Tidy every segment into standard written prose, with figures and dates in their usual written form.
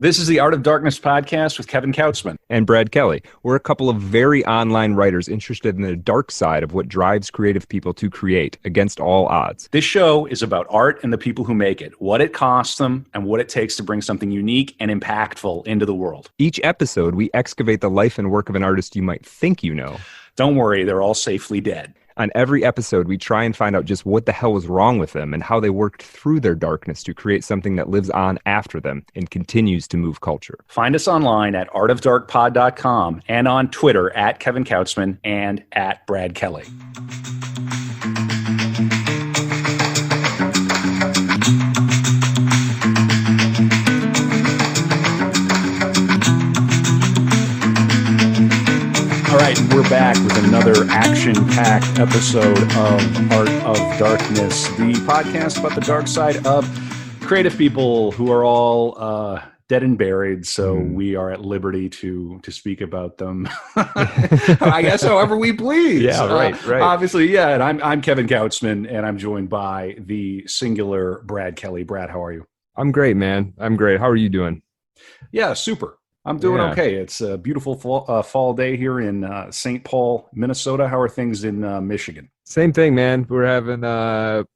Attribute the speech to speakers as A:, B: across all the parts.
A: This is the Art of Darkness podcast with Kevin Kautzman.
B: And Brad Kelly. We're a couple of very online writers interested in the dark side of what drives creative people to create against all odds.
A: This show is about art and the people who make it, what it costs them, and what it takes to bring something unique and impactful into the world.
B: Each episode, we excavate the life and work of an artist you might think you know.
A: Don't worry, they're all safely dead.
B: On every episode, we try and find out just what the hell was wrong with them and how they worked through their darkness to create something that lives on after them and continues to move culture.
A: Find us online at artofdarkpod.com and on Twitter at Kevin Kautzman and at Brad Kelly. All right, we're back with another action-packed episode of Art of Darkness, the podcast about the dark side of creative people who are all dead and buried, so we are at liberty to speak about them, I guess, however we please.
B: Yeah, right.
A: Obviously, yeah, and I'm Kevin Kautzman, and I'm joined by the singular Brad Kelly. Brad, how are you?
B: I'm great, man. I'm great. How are you doing?
A: Yeah, super. I'm doing okay. It's a beautiful fall day here in St. Paul, Minnesota. How are things in Michigan?
B: Same thing, man. We're having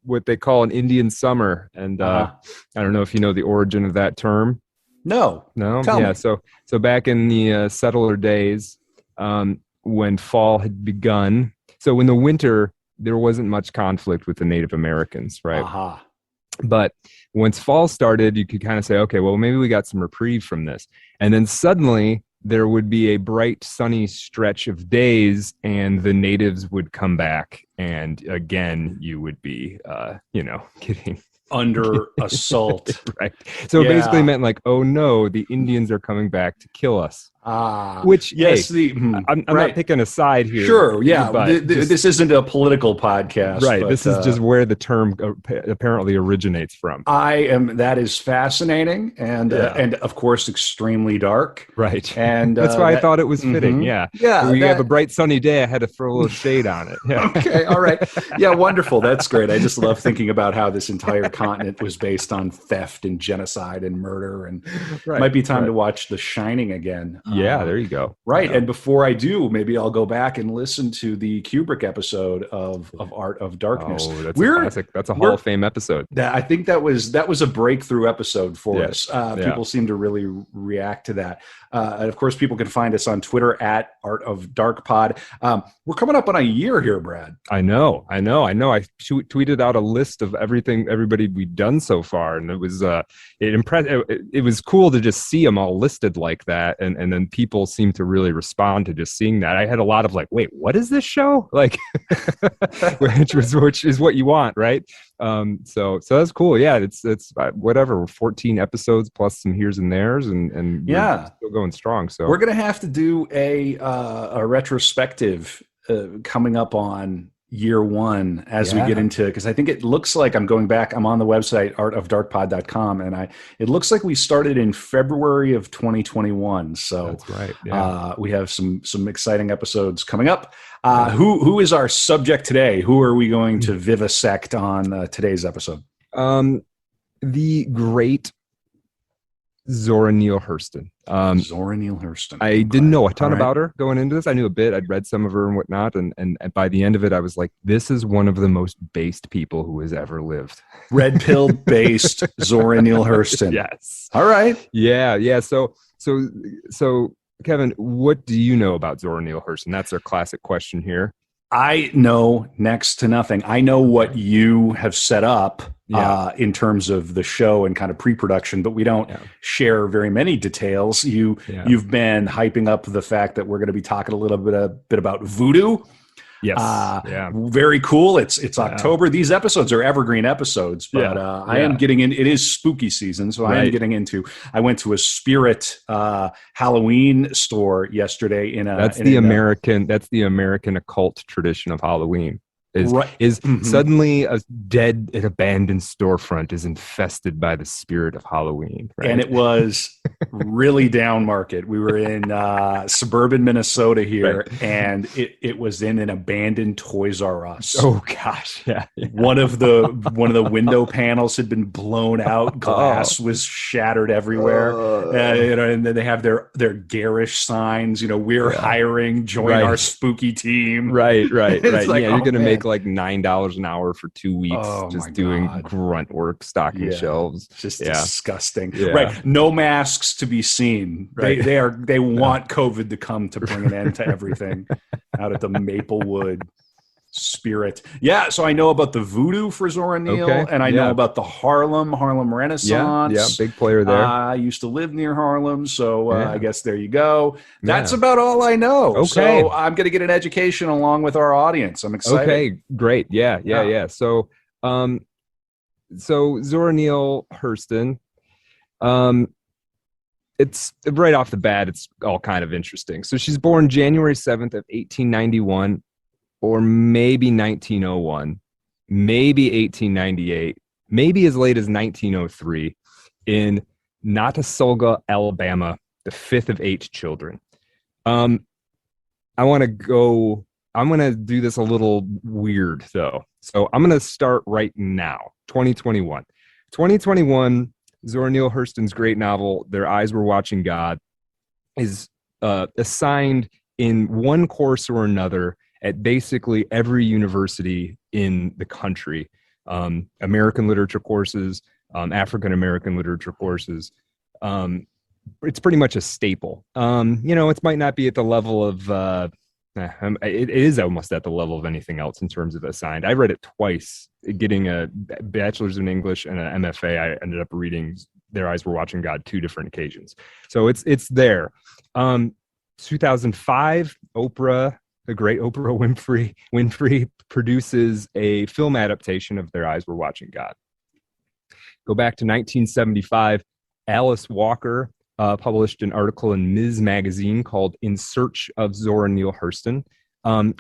B: what they call an Indian summer, and I don't know if you know the origin of that term.
A: No. Tell me.
B: So back in the settler days, when fall had begun, so in the winter there wasn't much conflict with the Native Americans, right? But once fall started, you could kind of say, okay, well, maybe we got some reprieve from this. And then suddenly there would be a bright, sunny stretch of days and the natives would come back. And again, you would be, getting
A: under assault.
B: Right. So it basically meant like, oh no, the Indians are coming back to kill us. Which,
A: yes,
B: I'm not picking a side here.
A: Sure, yeah. This isn't a political podcast.
B: Right,
A: but,
B: this is just where the term apparently originates from.
A: That is fascinating and of course, extremely dark.
B: Right.
A: And
B: that's why I thought it was fitting, Yeah, we have a bright sunny day, I had to throw a little shade on it. Yeah.
A: Okay, all right. Yeah, wonderful. That's great. I just love thinking about how this entire continent was based on theft and genocide and murder. And it might be time to watch The Shining again.
B: Yeah, there you go.
A: Right. And before I do, maybe I'll go back and listen to the Kubrick episode of Art of Darkness.
B: Oh, that's a classic. That's a Hall of Fame episode.
A: I think that was a breakthrough episode for us. People seem to really react to that. And of course, people can find us on Twitter at Art of Dark Pod. We're coming up on a year here, Brad.
B: I know. I tweeted out a list of everybody we've done so far, and it was it was cool to just see them all listed like that, and then people seem to really respond to just seeing that. I had a lot of like, wait, what is this show? Like, which is what you want, right? So that's cool. Yeah, it's whatever, 14 episodes plus some here's and there's, and we're still going strong. So
A: we're gonna have to do a retrospective coming up on year one as we get into, because I think it looks like I'm going back. I'm on the website artofdarkpod.com, and it looks like we started in February of 2021. So
B: that's right. Yeah.
A: We have some exciting episodes coming up. Who is our subject today? Who are we going to vivisect on today's episode?
B: The great Zora Neale Hurston.
A: Zora Neale Hurston.
B: I didn't know a ton about her going into this. I knew a bit. I'd read some of her and whatnot. And by the end of it, I was like, this is one of the most based people who has ever lived.
A: Red pill based Zora Neale Hurston.
B: Yes.
A: All right.
B: Yeah. So Kevin, what do you know about Zora Neale Hurston? That's our classic question here.
A: I know next to nothing. I know what you have set up in terms of the show and kind of pre-production, but we don't share very many details. You've been hyping up the fact that we're going to be talking a little bit about voodoo.
B: Yes.
A: Very cool. It's October. These episodes are evergreen episodes, but I am getting in. It is spooky season, so I am getting into. I went to a spirit Halloween store yesterday. That's the
B: American occult tradition of Halloween. Suddenly a dead and abandoned storefront is infested by the spirit of Halloween. Right?
A: And it was really down market. We were in suburban Minnesota here, right. And it was in an abandoned Toys R Us.
B: Oh gosh, yeah.
A: One of the window panels had been blown out. Glass was shattered everywhere. And then they have their garish signs. We're hiring. Join our spooky team.
B: Right. Like, yeah, you're gonna make like $9 an hour for 2 weeks just doing grunt work, stocking shelves.
A: Just disgusting. Yeah. Right. No masks to be seen. Right. They want COVID to come to bring an end to everything out at the Maplewood Spirit. Yeah, so I know about the voodoo for Zora Neale, and I know about the Harlem Renaissance.
B: Yeah, big player there.
A: I used to live near Harlem, so I guess there you go. That's about all I know. Okay. So I'm going to get an education along with our audience. I'm excited.
B: Okay, great. Yeah. So, Zora Neale Hurston, it's right off the bat, it's all kind of interesting. So she's born January 7th of 1891, or maybe 1901, maybe 1898, maybe as late as 1903 in Notasulga, Alabama, the fifth of 8 children. I'm going to do this a little weird though. So I'm going to start right now, 2021. 2021, Zora Neale Hurston's great novel, Their Eyes Were Watching God, is assigned in one course or another at basically every university in the country. American literature courses, African American literature courses. It's pretty much a staple. It might not be at the level of, it is almost at the level of anything else in terms of assigned. I read it twice, getting a bachelor's in English and an MFA. I ended up reading Their Eyes Were Watching God 2 different occasions. So it's there. 2005, the great Oprah Winfrey produces a film adaptation of Their Eyes Were Watching God. Go back to 1975, Alice Walker published an article in Ms. Magazine called In Search of Zora Neale Hurston,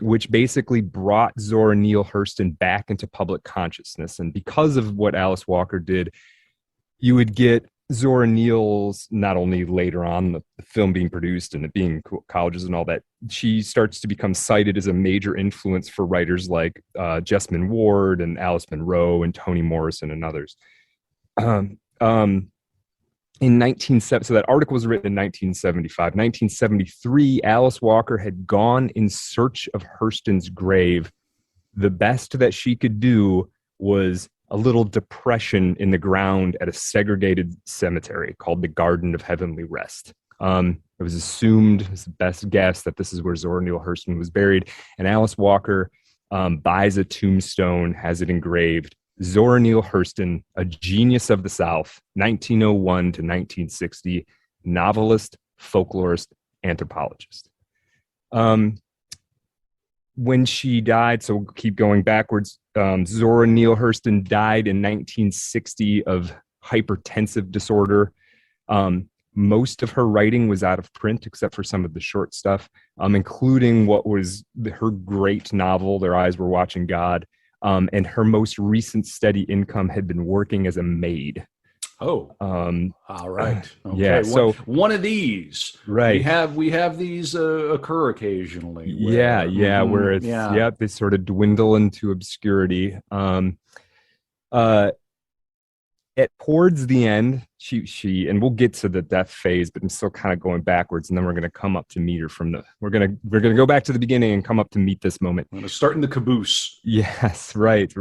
B: which basically brought Zora Neale Hurston back into public consciousness. And because of what Alice Walker did, you would get Zora Neale's, not only later on the film being produced and it being colleges and all that, she starts to become cited as a major influence for writers like Jessamine Ward and Alice Munro and Toni Morrison and others. In 1970, so that article was written in 1975. 1973, Alice Walker had gone in search of Hurston's grave. The best that she could do was a little depression in the ground at a segregated cemetery called the Garden of Heavenly Rest. It was assumed, as the best guess, that this is where Zora Neale Hurston was buried. And Alice Walker buys a tombstone, has it engraved, Zora Neale Hurston, a genius of the South, 1901 to 1960, novelist, folklorist, anthropologist. When she died, so we'll keep going backwards, Zora Neale Hurston died in 1960 of hypertensive disorder. Most of her writing was out of print, except for some of the short stuff, including what was her great novel, Their Eyes Were Watching God. And her most recent steady income had been working as a maid.
A: Oh, all right. Okay.
B: Yeah. So
A: one of these,
B: right?
A: We have these occur occasionally.
B: Where it's they sort of dwindle into obscurity. Towards the end, she and we'll get to the death phase, but I'm still kind of going backwards, and then we're going to come up to meet her we're going to go back to the beginning and come up to meet this moment.
A: I'm going to start in the caboose.
B: Yes, right.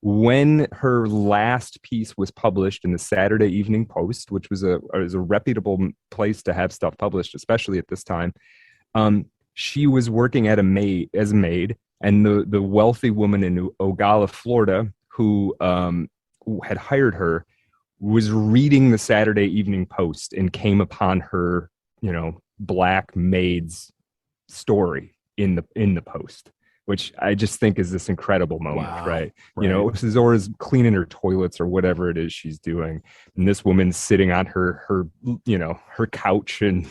B: When her last piece was published in the Saturday Evening Post, which was a reputable place to have stuff published, especially at this time, she was working as a maid, and the wealthy woman in Eatonville, Florida, who had hired her, was reading the Saturday Evening Post and came upon her, black maid's story in the Post. which I just think is this incredible moment,
A: Wow.
B: right? You know, Zora's cleaning her toilets or whatever it is she's doing, and this woman's sitting on her couch and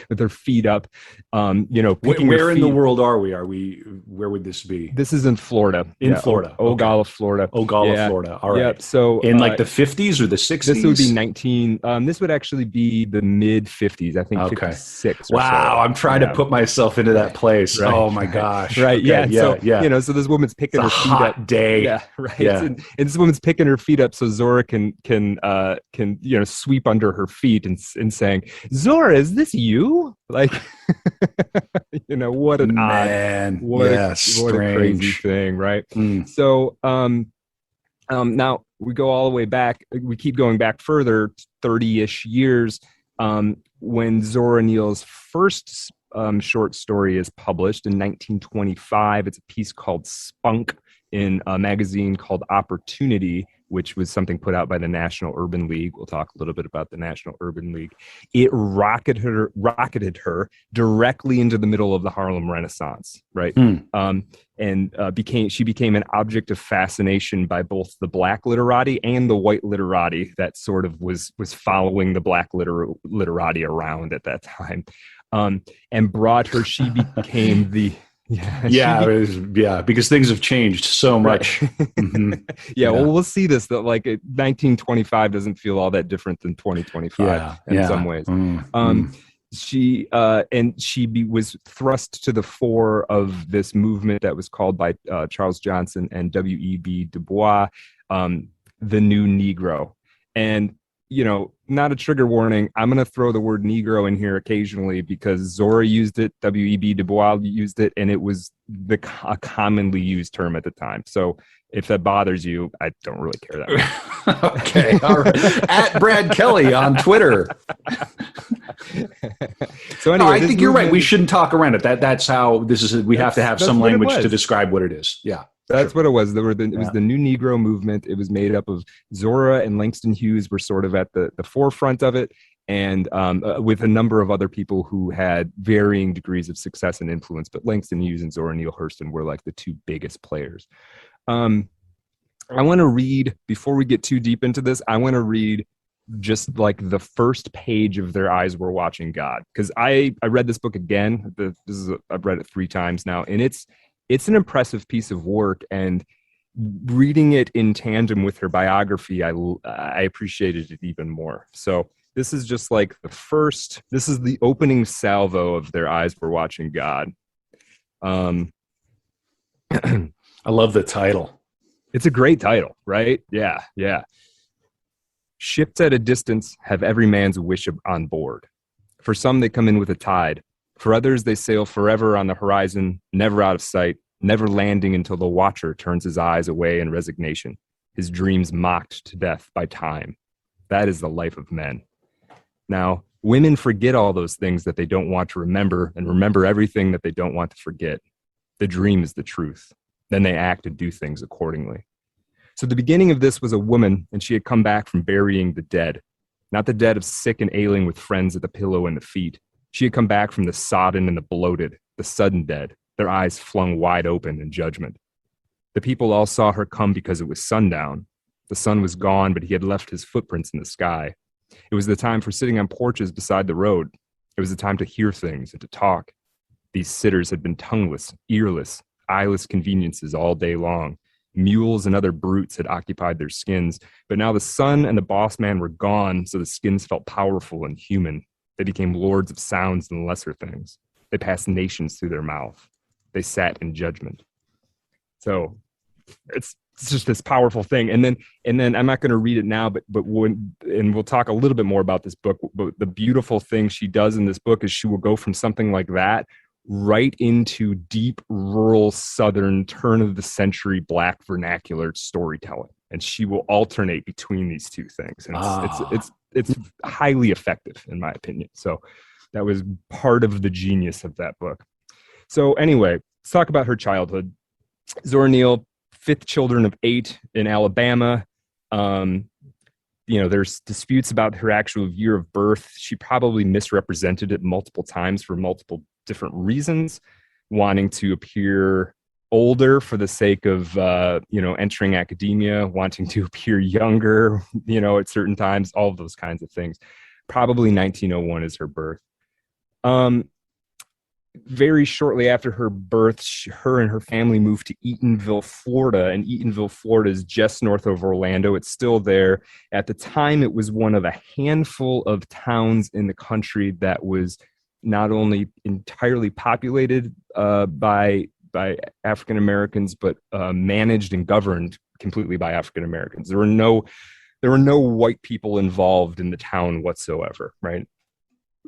B: with her feet up, picking
A: where
B: her
A: in
B: feet.
A: the world are we? Where would this be?
B: This is in Florida.
A: Florida.
B: Ocala, Florida.
A: Ocala, Florida. All right.
B: Yep. So
A: in like the 50s or the 60s?
B: This would be 19. This would actually be the mid 50s. I think 56.
A: Wow.
B: So.
A: I'm trying to put myself into that place. Right. Oh my gosh.
B: Right.
A: Okay.
B: Yeah. So this woman's picking her feet up.
A: Day.
B: Yeah. Right. Yeah. And this woman's picking her feet up so Zora can sweep under her feet and saying, "Zora, is this you?" Like, what an
A: man.
B: What a crazy thing, right? So now we go all the way back. We keep going back further, 30-ish years, when Zora Neale's first short story is published in 1925. It's a piece called Spunk in a magazine called Opportunity, which was something put out by the National Urban League. We'll talk a little bit about the National Urban League. It rocketed her directly into the middle of the Harlem Renaissance, right? She became an object of fascination by both the Black literati and the white literati that sort of was following the Black literati around at that time, and brought her. She became the because things have changed so much. Right. Well, we'll see this that like 1925 doesn't feel all that different than 2025 in some ways. She was thrust to the fore of this movement that was called by Charles Johnson and W.E.B. Du Bois, the New Negro. And not a trigger warning, I'm going to throw the word Negro in here occasionally because Zora used it, W.E.B. Du Bois used it, and it was a commonly used term at the time. So if that bothers you, I don't really care that much.
A: Okay, all right. At Brad Kelly on Twitter.
B: So anyway,
A: I think you're right. We shouldn't talk around it. That's how this is. We have to have some language to describe what it is. Yeah.
B: That's what it was. It was the New Negro movement. It was made up of Zora and Langston Hughes were sort of at the forefront of it, and with a number of other people who had varying degrees of success and influence. But Langston Hughes and Zora Neale Hurston were like the two biggest players. I want to read, before we get too deep into this, I want to read just like the first page of Their Eyes Were Watching God. Because I read this book again. I've read it 3 times now, and it's an impressive piece of work, and reading it in tandem with her biography, I appreciated it even more. So this is just like this is the opening salvo of Their Eyes Were Watching God.
A: I love the title.
B: It's a great title, right? Yeah. Ships at a distance have every man's wish on board. For some, they come in with a tide. For others, they sail forever on the horizon, never out of sight, never landing until the watcher turns his eyes away in resignation, his dreams mocked to death by time. That is the life of men. Now, women forget all those things that they don't want to remember and remember everything that they don't want to forget. The dream is the truth. Then they act and do things accordingly. So the beginning of this was a woman, and she had come back from burying the dead, not the dead of sick and ailing with friends at the pillow and the feet. She had come back from the sodden and the bloated, the sudden dead, their eyes flung wide open in judgment. The people all saw her come because it was sundown. The sun was gone, but he had left his footprints in the sky. It was the time for sitting on porches beside the road. It was the time to hear things and to talk. These sitters had been tongueless, earless, eyeless conveniences all day long. Mules and other brutes had occupied their skins, but now the sun and the boss man were gone, so the skins felt powerful and human. They became lords of sounds and lesser things. They passed nations through their mouth. They sat in judgment. So it's just this powerful thing. And then I'm not going to read it now, but we'll talk a little bit more about this book. But the beautiful thing she does in this book is she will go from something like that right into deep rural Southern turn of the century Black vernacular storytelling. And she will alternate between these two things. And it's highly effective in my opinion. So that was part of the genius of that book. So anyway, let's talk about her childhood. Zora Neale, 5th children of 8 in Alabama. There's disputes about her actual year of birth. She probably misrepresented it multiple times for multiple different reasons, wanting to appear older for the sake of entering academia, wanting to appear younger, at certain times, all of those kinds of things. Probably 1901 is her birth. Very shortly after her birth, her and her family moved to Eatonville, Florida, and Eatonville, Florida is just north of Orlando. It's still there. At the time, it was one of a handful of towns in the country that was not only entirely populated by African Americans, but managed and governed completely by African Americans. There were no white people involved in the town whatsoever, right?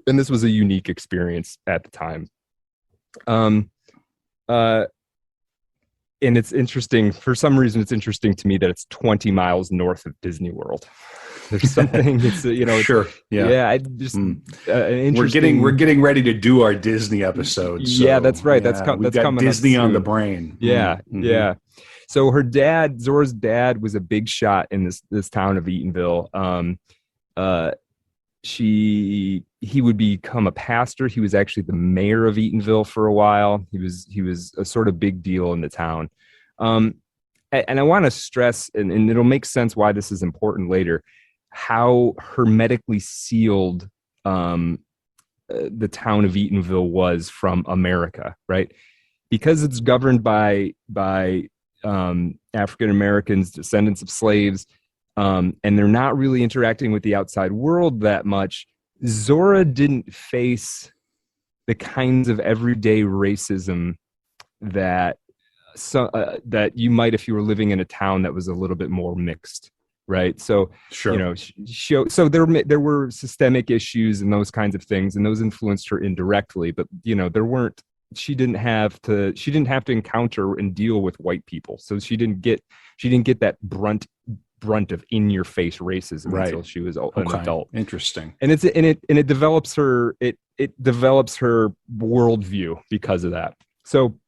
B: And this was a unique experience at the time. And it's interesting, for some reason, it's interesting to me that it's 20 miles north of Disney World. There's something,
A: sure. Yeah.
B: I just,
A: we're getting ready to do our Disney episode. So,
B: yeah, that's right.
A: Yeah,
B: that's
A: got
B: coming
A: Disney
B: up
A: on
B: soon.
A: the brain.
B: Yeah.
A: Mm-hmm.
B: Yeah. So Zora's dad was a big shot in this town of Eatonville. He would become a pastor. He was actually the mayor of Eatonville for a while. He was a sort of big deal in the town. And I want to stress, and it'll make sense why this is important later, how hermetically sealed the town of Eatonville was from America, right? Because it's governed by African Americans, descendants of slaves, and they're not really interacting with the outside world that much. Zora didn't face the kinds of everyday racism that that you might if you were living in a town that was a little bit more mixed, right? So,
A: sure.
B: So there were systemic issues and those kinds of things, and those influenced her indirectly. But there weren't. She didn't have to encounter and deal with white people, so she didn't get that brunt of in-your-face racism until she was an adult.
A: Interesting.
B: And it develops her worldview because of that. So,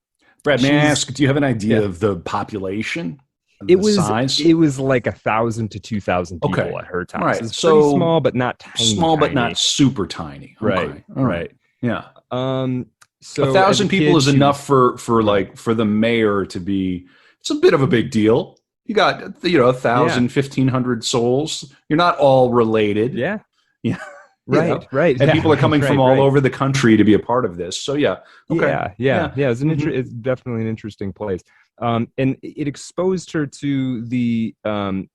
A: Brad, may I ask, do you have an idea of the population? Size?
B: It was like 1,000 to 2,000 people at her time.
A: Right.
B: So it's pretty small, but not tiny.
A: Small, but not super tiny.
B: Okay. Right.
A: Yeah.
B: So
A: 1,000 people is enough for the mayor to be. It's a bit of a big deal. You got 1,000, 1,500 souls. You're not all related.
B: Yeah.
A: Yeah.
B: Right.
A: And people are coming from all over the country to be a part of this. So yeah. Okay.
B: Yeah. It's it's definitely an interesting place. And it exposed her to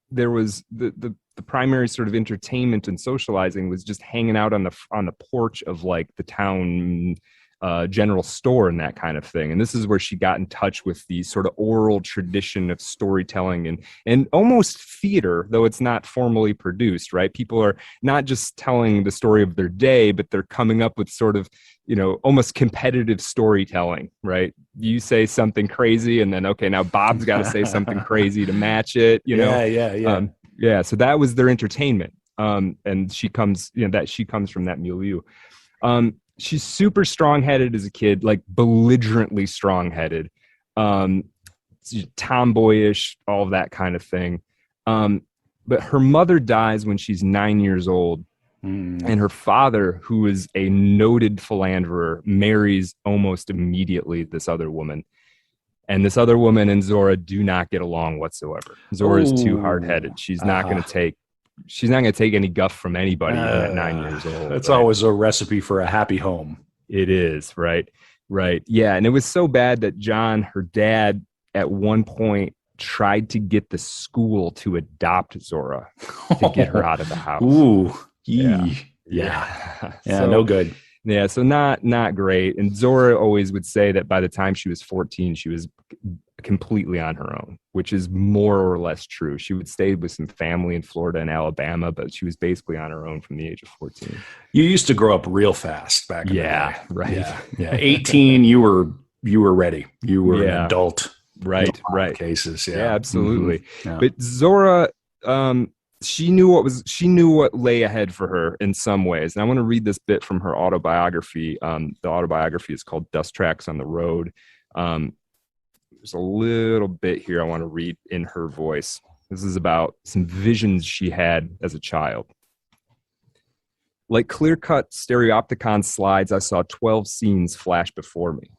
B: there was the primary sort of entertainment and socializing was just hanging out on the porch of like the town general store and that kind of thing. And this is where she got in touch with the sort of oral tradition of storytelling and almost theater, though it's not formally produced, right? People are not just telling the story of their day, but they're coming up with sort of, almost competitive storytelling, right? You say something crazy and then, okay, now Bob's got to say something crazy to match it, Yeah. So that was their entertainment. And she comes from that milieu. She's super strong-headed as a kid, like belligerently strong-headed, tomboyish, all of that kind of thing. But her mother dies when she's 9 years old, and her father, who is a noted philanderer, marries almost immediately this other woman. And this other woman and Zora do not get along whatsoever. Zora is too hard-headed. She's not going to take any guff from anybody at 9 years old.
A: That's always a recipe for a happy home.
B: It is, right. Yeah, and it was so bad that John, her dad, at one point tried to get the school to adopt Zora to get her out of the house.
A: Ooh.
B: Yeah.
A: So, no good.
B: Yeah, so not great. And Zora always would say that by the time she was 14, she was completely on her own, which is more or less true. She would stay with some family in Florida and Alabama, but she was basically on her own from the age of 14.
A: You used to grow up real fast back in the day.
B: Right.
A: Yeah. 18, you were ready. You were an adult.
B: Right.
A: Cases.
B: Yeah, absolutely.
A: Mm-hmm. Yeah.
B: But Zora, she knew what lay ahead for her in some ways. And I want to read this bit from her autobiography. The autobiography is called Dust Tracks on the Road. There's a little bit here I want to read in her voice. This is about some visions she had as a child. Like clear-cut stereopticon slides, I saw 12 scenes flash before me.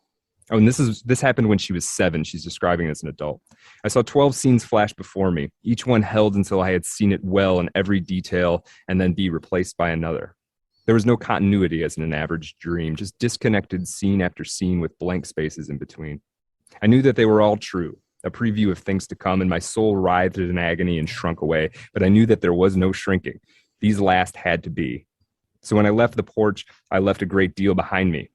B: Oh, and this happened when she was 7. She's describing it as an adult. I saw 12 scenes flash before me, each one held until I had seen it well in every detail and then be replaced by another. There was no continuity as in an average dream, just disconnected scene after scene with blank spaces in between. I knew that they were all true, a preview of things to come, and my soul writhed in agony and shrunk away, but I knew that there was no shrinking. These last had to be. So when I left the porch, I left a great deal behind me.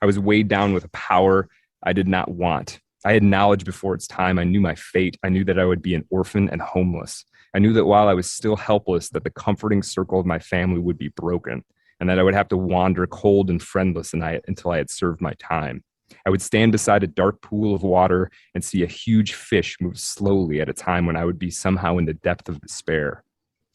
B: I was weighed down with a power I did not want. I had knowledge before its time. I knew my fate. I knew that I would be an orphan and homeless. I knew that while I was still helpless, that the comforting circle of my family would be broken, and that I would have to wander cold and friendless until I had served my time. I would stand beside a dark pool of water and see a huge fish move slowly at a time when I would be somehow in the depth of despair.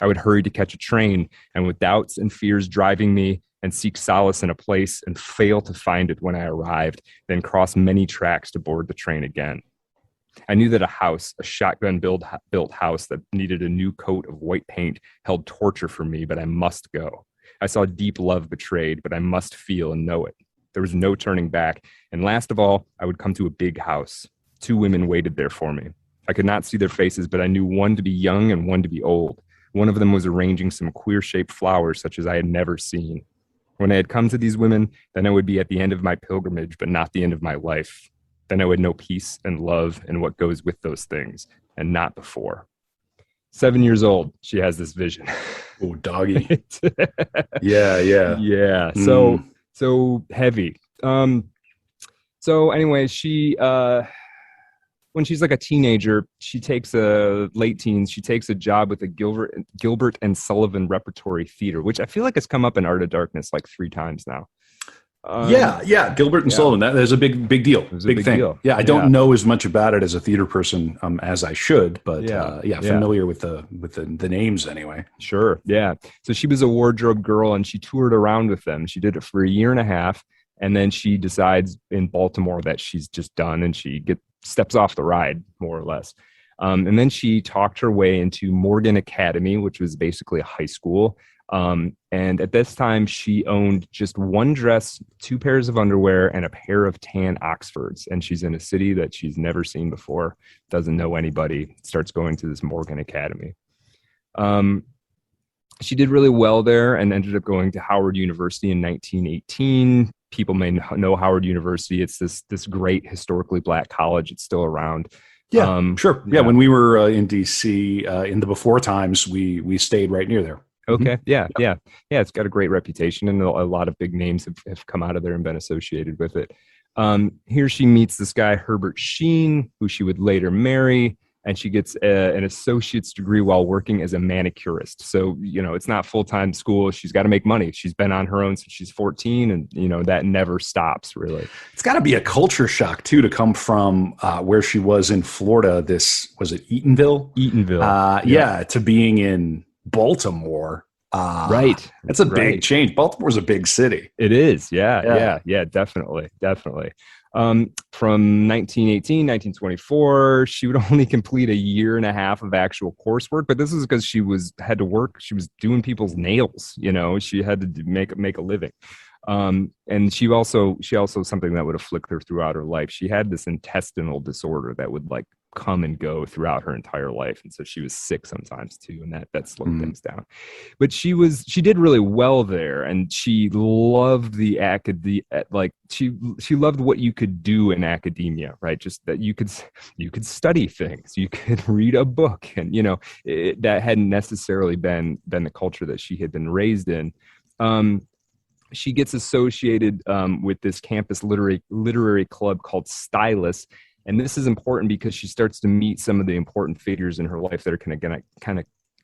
B: I would hurry to catch a train, and with doubts and fears driving me, and seek solace in a place and fail to find it when I arrived, then cross many tracks to board the train again. I knew that a shotgun-built house that needed a new coat of white paint, held torture for me, but I must go. I saw deep love betrayed, but I must feel and know it. There was no turning back, and last of all, I would come to a big house. 2 women waited there for me. I could not see their faces, but I knew one to be young and one to be old. One of them was arranging some queer-shaped flowers such as I had never seen. When I had come to these women, then I would be at the end of my pilgrimage, but not the end of my life. Then I would know peace and love and what goes with those things, and not before. 7 years old, she has this vision.
A: Oh, doggy. Yeah.
B: Yeah. So heavy. So anyway, she when she's like a teenager, she takes late teens. She takes a job with the Gilbert and Sullivan Repertory Theater, which I feel like has come up in Art of Darkness like 3 times now. Gilbert and Sullivan. That is a big deal. Big thing. Deal.
A: Yeah, I don't know as much about it as a theater person as I should, but familiar with the names anyway.
B: Sure. Yeah. So she was a wardrobe girl, and she toured around with them. She did it for 1.5 years, and then she decides in Baltimore that she's just done, and she steps off the ride, more or less. And then she talked her way into Morgan Academy, which was basically a high school. And at this time, she owned just 1 dress, 2 pairs of underwear, and a pair of tan Oxfords. And she's in a city that she's never seen before, doesn't know anybody, starts going to this Morgan Academy. She did really well there and ended up going to Howard University in 1918. People may know Howard University. It's this great historically Black college. It's still around.
A: Yeah, sure. Yeah, when we were in D.C. In the before times, we stayed right near there.
B: Okay. Mm-hmm. Yeah. It's got a great reputation, and a lot of big names have come out of there and been associated with it. Here she meets this guy, Herbert Sheen, who she would later marry, and she gets an associate's degree while working as a manicurist. So, it's not full-time school. She's got to make money. She's been on her own since she's 14, and, that never stops, really.
A: It's got to be a culture shock, too, to come from where she was in Florida. Was it Eatonville?
B: Eatonville.
A: To being in Baltimore.
B: Right.
A: That's a big change. Baltimore's a big city.
B: It is. Yeah, definitely. From 1918, 1924, she would only complete 1.5 years of actual coursework, but this is because she had to work. She was doing people's nails, she had to make a living. And she also something that would afflict her throughout her life. She had this intestinal disorder that would come and go throughout her entire life, and so she was sick sometimes too, and that slowed things down. But she did really well there, and she loved she loved what you could do in academia, right? Just that you could study things, you could read a book, and that hadn't necessarily been the culture that she had been raised in. She gets associated with this campus literary club called Stylus. And this is important because she starts to meet some of the important figures in her life that are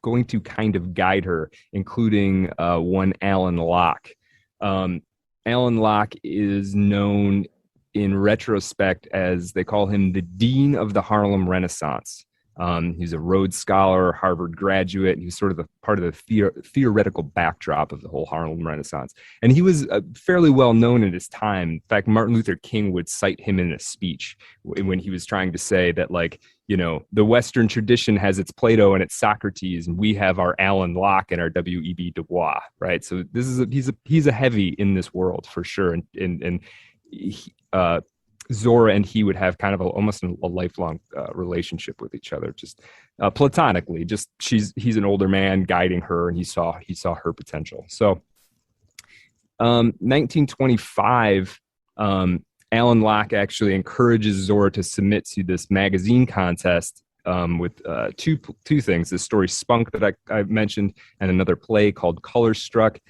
B: going to guide her, including one Alan Locke. Alan Locke is known in retrospect as, they call him the Dean of the Harlem Renaissance. He's a Rhodes Scholar, Harvard graduate, and he's sort of part of the theoretical backdrop of the whole Harlem Renaissance. And he was fairly well known in his time. In fact, Martin Luther King would cite him in a speech when he was trying to say that, the Western tradition has its Plato and its Socrates, and we have our Alan Locke and our W.E.B. Du Bois, right? So he's a heavy in this world for sure. And Zora and he would have kind of almost a lifelong relationship with each other, just platonically. Just he's an older man guiding her, and he saw her potential. So, 1925, Alan Locke actually encourages Zora to submit to this magazine contest with two things: the story Spunk that I mentioned, and another play called Color Struck.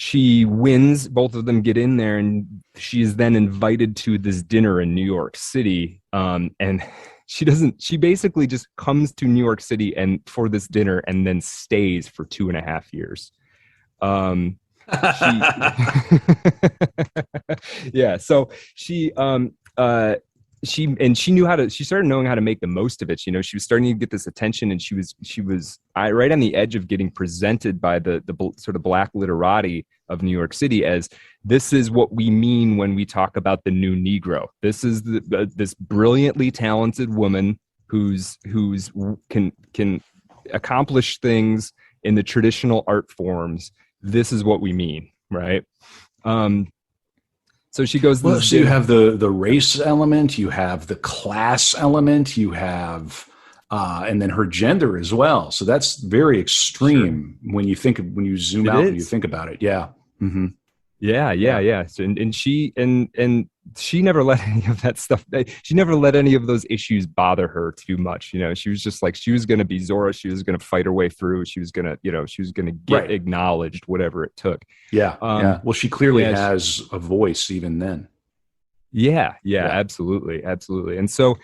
B: She wins, both of them get in there, and she is then invited to this dinner in New York City. And she basically just comes to New York City and for this dinner and then stays for 2.5 years. Yeah. So she started knowing how to make the most of it. She was starting to get this attention, and she was right on the edge of getting presented by the sort of black literati of New York City as, this is what we mean when we talk about the new Negro. This is this brilliantly talented woman who's can accomplish things in the traditional art forms. This is what we mean, right? So she goes.
A: Well, so you have the race element, you have the class element, you have, and then her gender as well. So that's very extreme. Sure. when you zoom out and you think about it. Yeah. Mm-hmm.
B: Yeah. So, and she never let any of that stuff. She never let any of those issues bother her too much. She was just like, she was going to be Zora. She was going to fight her way through. She was going to get acknowledged, whatever it took.
A: Yeah. Well, she clearly has a voice even then.
B: Yeah. Absolutely. And so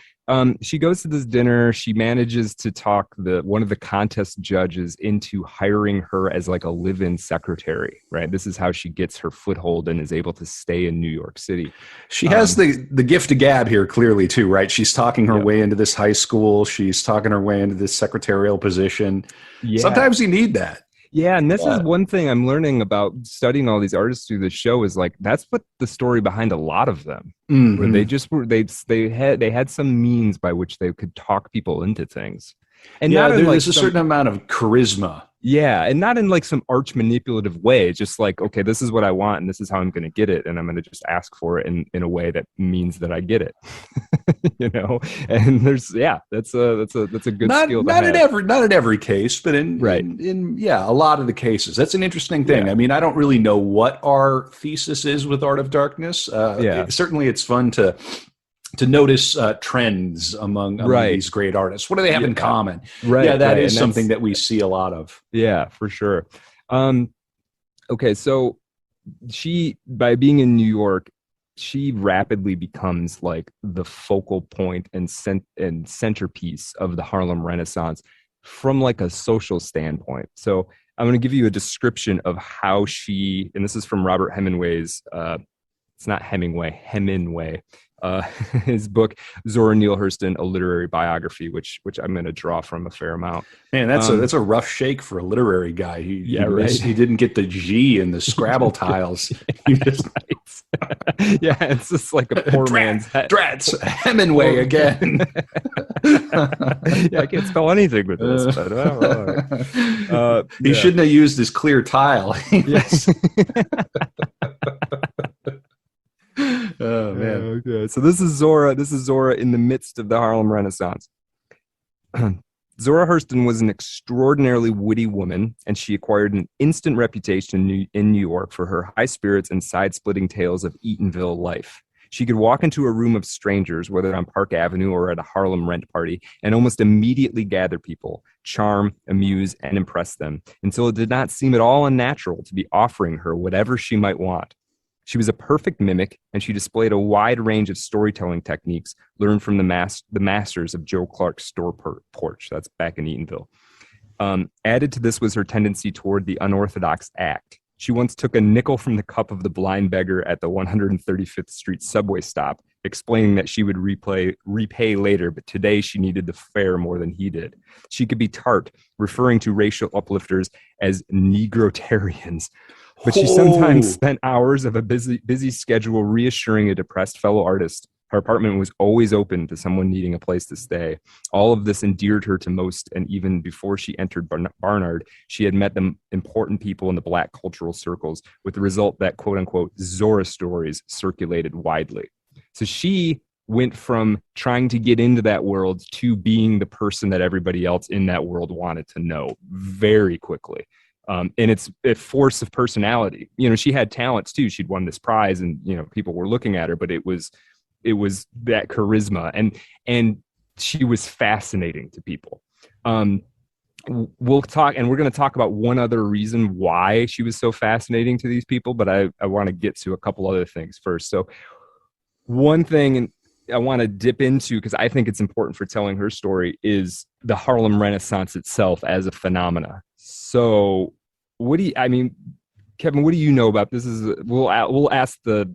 B: she goes to this dinner. She manages to talk one of the contest judges into hiring her as like a live-in secretary, right? This is how she gets her foothold and is able to stay in New York City.
A: She has the gift of gab here clearly too, right? She's talking her way into this high school. She's talking her way into this secretarial position. Yeah. Sometimes you need that.
B: Yeah, and this is one thing I'm learning about studying all these artists through the show is like, that's what the story behind a lot of them, where they had some means by which they could talk people into things. And
A: there's a certain amount of charisma.
B: Yeah, and not in like some arch manipulative way. Just like, okay, this is what I want, and this is how I'm going to get it, and I'm going to just ask for it in a way that means that I get it. And there's that's a good skill.
A: Not in every case, but in a lot of the cases. That's an interesting thing. Yeah. I mean, I don't really know what our thesis is with Art of Darkness. Certainly, it's fun to notice trends among these great artists. What do they have in common? Right. Yeah, that is something that we see a lot of.
B: Yeah, for sure. Okay, so by being in New York, she rapidly becomes like the focal point and centerpiece of the Harlem Renaissance from like a social standpoint. So I'm going to give you a description of how and this is from Robert Hemingway's, it's not Hemingway. His book Zora Neale Hurston, a literary biography, which I'm going to draw from a fair amount.
A: Man, that's a rough shake for a literary guy. He didn't get the G in the Scrabble tiles.
B: Yeah, it's just like a poor man's head.
A: Drats, Hemingway again.
B: Yeah, I can't spell anything with this. But,
A: he shouldn't have used his clear tile.
B: Yes.
A: Oh man.
B: Okay. So this is Zora. This is Zora in the midst of the Harlem Renaissance. Zora Hurston was an extraordinarily witty woman, and she acquired an instant reputation in New York for her high spirits and side-splitting tales of Eatonville life. She could walk into a room of strangers, whether on Park Avenue or at a Harlem rent party, and almost immediately gather people, charm, amuse, and impress them, until it did not seem at all unnatural to be offering her whatever she might want. She was a perfect mimic, and she displayed a wide range of storytelling techniques learned from the masters of Joe Clark's store porch. That's back in Eatonville. Added to this was her tendency toward the unorthodox act. She once took a nickel from the cup of the blind beggar at the 135th Street subway stop, explaining that she would repay later, but today she needed the fare more than he did. She could be tart, referring to racial uplifters as Negrotarians. But she sometimes spent hours of a busy schedule reassuring a depressed fellow artist her apartment was always open to someone needing a place to stay. All of this endeared her to most, and even before she entered Barnard, she had met the important people in the Black cultural circles, with the result that quote-unquote Zora stories circulated widely. So she went from trying to get into that world to being the person that everybody else in that world wanted to know very quickly. And it's a force of personality. You know, she had talents too. She'd won this prize and, you know, people were looking at her, but it was that charisma, and she was fascinating to people. We'll talk, and we're going to talk about one other reason why she was so fascinating to these people, but I want to get to a couple other things first. So one thing I want to dip into, because I think it's important for telling her story, is the Harlem Renaissance itself as a phenomena. So Kevin, what do you know about this? We'll ask the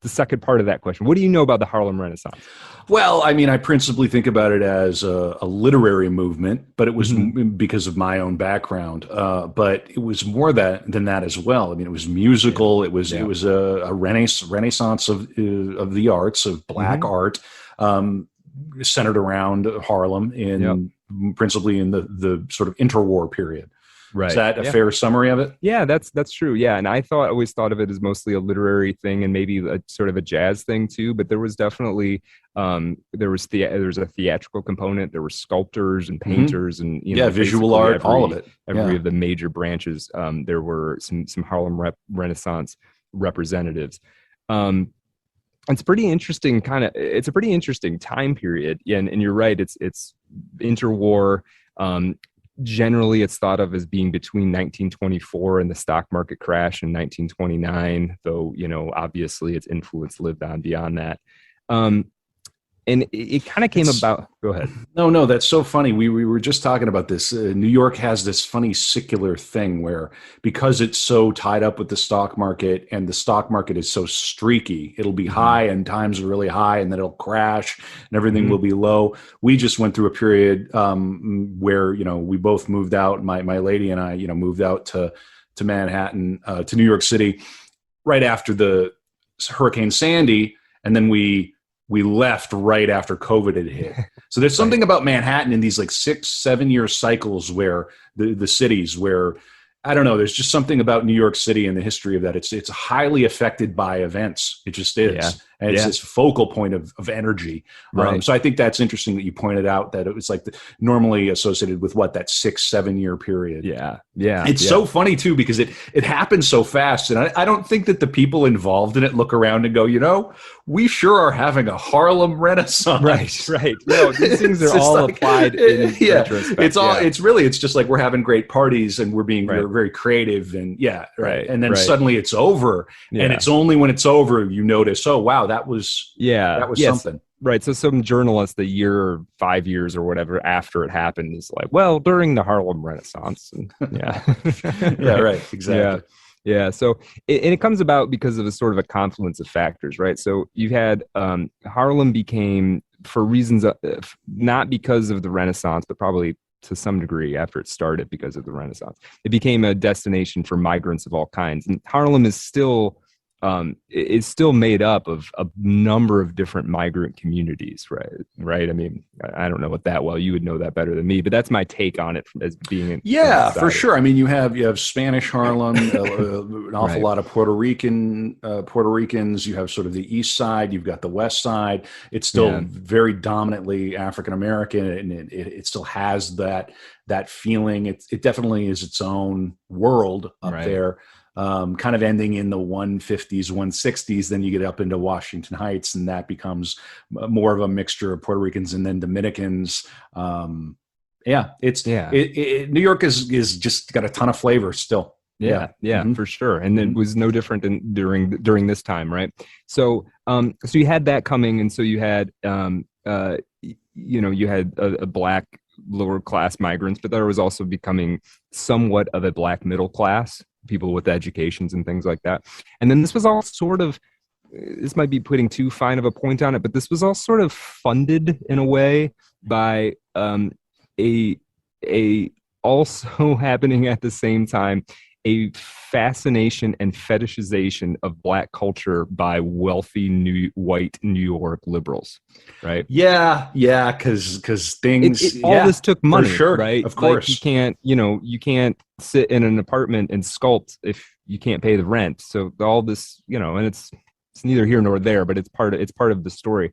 B: second part of that question. What do you know about the Harlem Renaissance?
A: Well, I mean, I principally think about it as a literary movement, but it was because of my own background. But it was more than that as well. I mean, it was musical. It was a renaissance of the arts, of Black art, centered around Harlem, principally in the sort of interwar period.
B: Right.
A: Is that a fair summary of it?
B: Yeah, that's true. Yeah, and I always thought of it as mostly a literary thing and maybe a sort of a jazz thing too. But there was definitely there was a theatrical component. There were sculptors and painters and
A: visual art, all of it.
B: Every of the major branches. There were some Harlem Renaissance representatives. It's pretty interesting. It's a pretty interesting time period. Yeah, and you're right. It's interwar. Generally, it's thought of as being between 1924 and the stock market crash in 1929, though, you know, obviously its influence lived on beyond that. And it kind of came about. Go ahead.
A: No, that's so funny. We were just talking about this. New York has this funny secular thing where, because it's so tied up with the stock market, and the stock market is so streaky, it'll be high and times are really high, and then it'll crash and everything will be low. We just went through a period where, you know, we both moved out. My lady and I, you know, moved out to Manhattan, to New York City, right after the Hurricane Sandy, and then we left right after COVID had hit. So there's something about Manhattan in these like 6-7 year cycles where the cities where, I don't know, there's just something about New York City and the history of that. It's highly affected by events. It just is. Yeah. And it's this focal point of energy. Right. So I think that's interesting that you pointed out that it was like normally associated with that 6-7 year period.
B: Yeah.
A: It's so funny too, because it happens so fast. And I don't think that the people involved in it look around and go, you know, we sure are having a Harlem Renaissance.
B: Right. No, these things are all like, applied in retrospect.
A: It's just like we're having great parties and we're being very, very creative and And then suddenly it's over. And it's only when it's over you notice, oh wow, that was something.
B: Right. So some journalist a year or 5 years or whatever after it happened is like, well, during the Harlem Renaissance. And,
A: Right. Exactly.
B: Yeah. So it comes about because of a sort of a confluence of factors, right? So you had Harlem became, for reasons not because of the Renaissance, but probably to some degree after it started because of the Renaissance, it became a destination for migrants of all kinds. And Harlem is still made up of a number of different migrant communities, right? I mean, I don't know it that well. You would know that better than me, but that's my take on it as being
A: for sure. I mean, you have Spanish Harlem, an awful lot of Puerto Ricans. You have sort of the East Side. You've got the West Side. It's still very dominantly African American, and it still has that feeling. It definitely is its own world up there. Kind of ending in the 150s, 160s, then you get up into Washington Heights, and that becomes more of a mixture of Puerto Ricans and then Dominicans. New York is just got a ton of flavor still.
B: For sure. And it was no different during this time, right? So you had that coming, and so you had you had a Black lower class migrants, but there was also becoming somewhat of a Black middle class, people with educations and things like that. And then this was all sort of, this might be putting too fine of a point on it, but this was all sort of funded in a way by a also happening at the same time, a fascination and fetishization of Black culture by wealthy white New York liberals, right?
A: Yeah, because things
B: all this took money,
A: for sure,
B: right?
A: Of course,
B: like you can't sit in an apartment and sculpt if you can't pay the rent. So all this, and it's it's neither here nor there, but it's part of the story.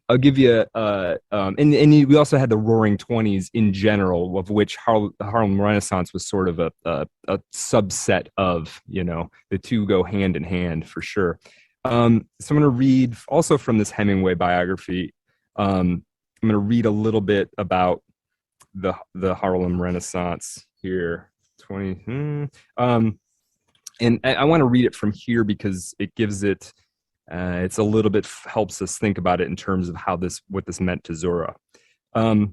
B: I'll give you we also had the Roaring Twenties in general, of which the Harlem Renaissance was sort of a subset of, the two go hand in hand for sure. So I'm going to read also from this Hemingway biography. I'm going to read a little bit about the Harlem Renaissance here. And I want to read it from here because it gives it. It's a little bit helps us think about it in terms of what this meant to Zora. Quote,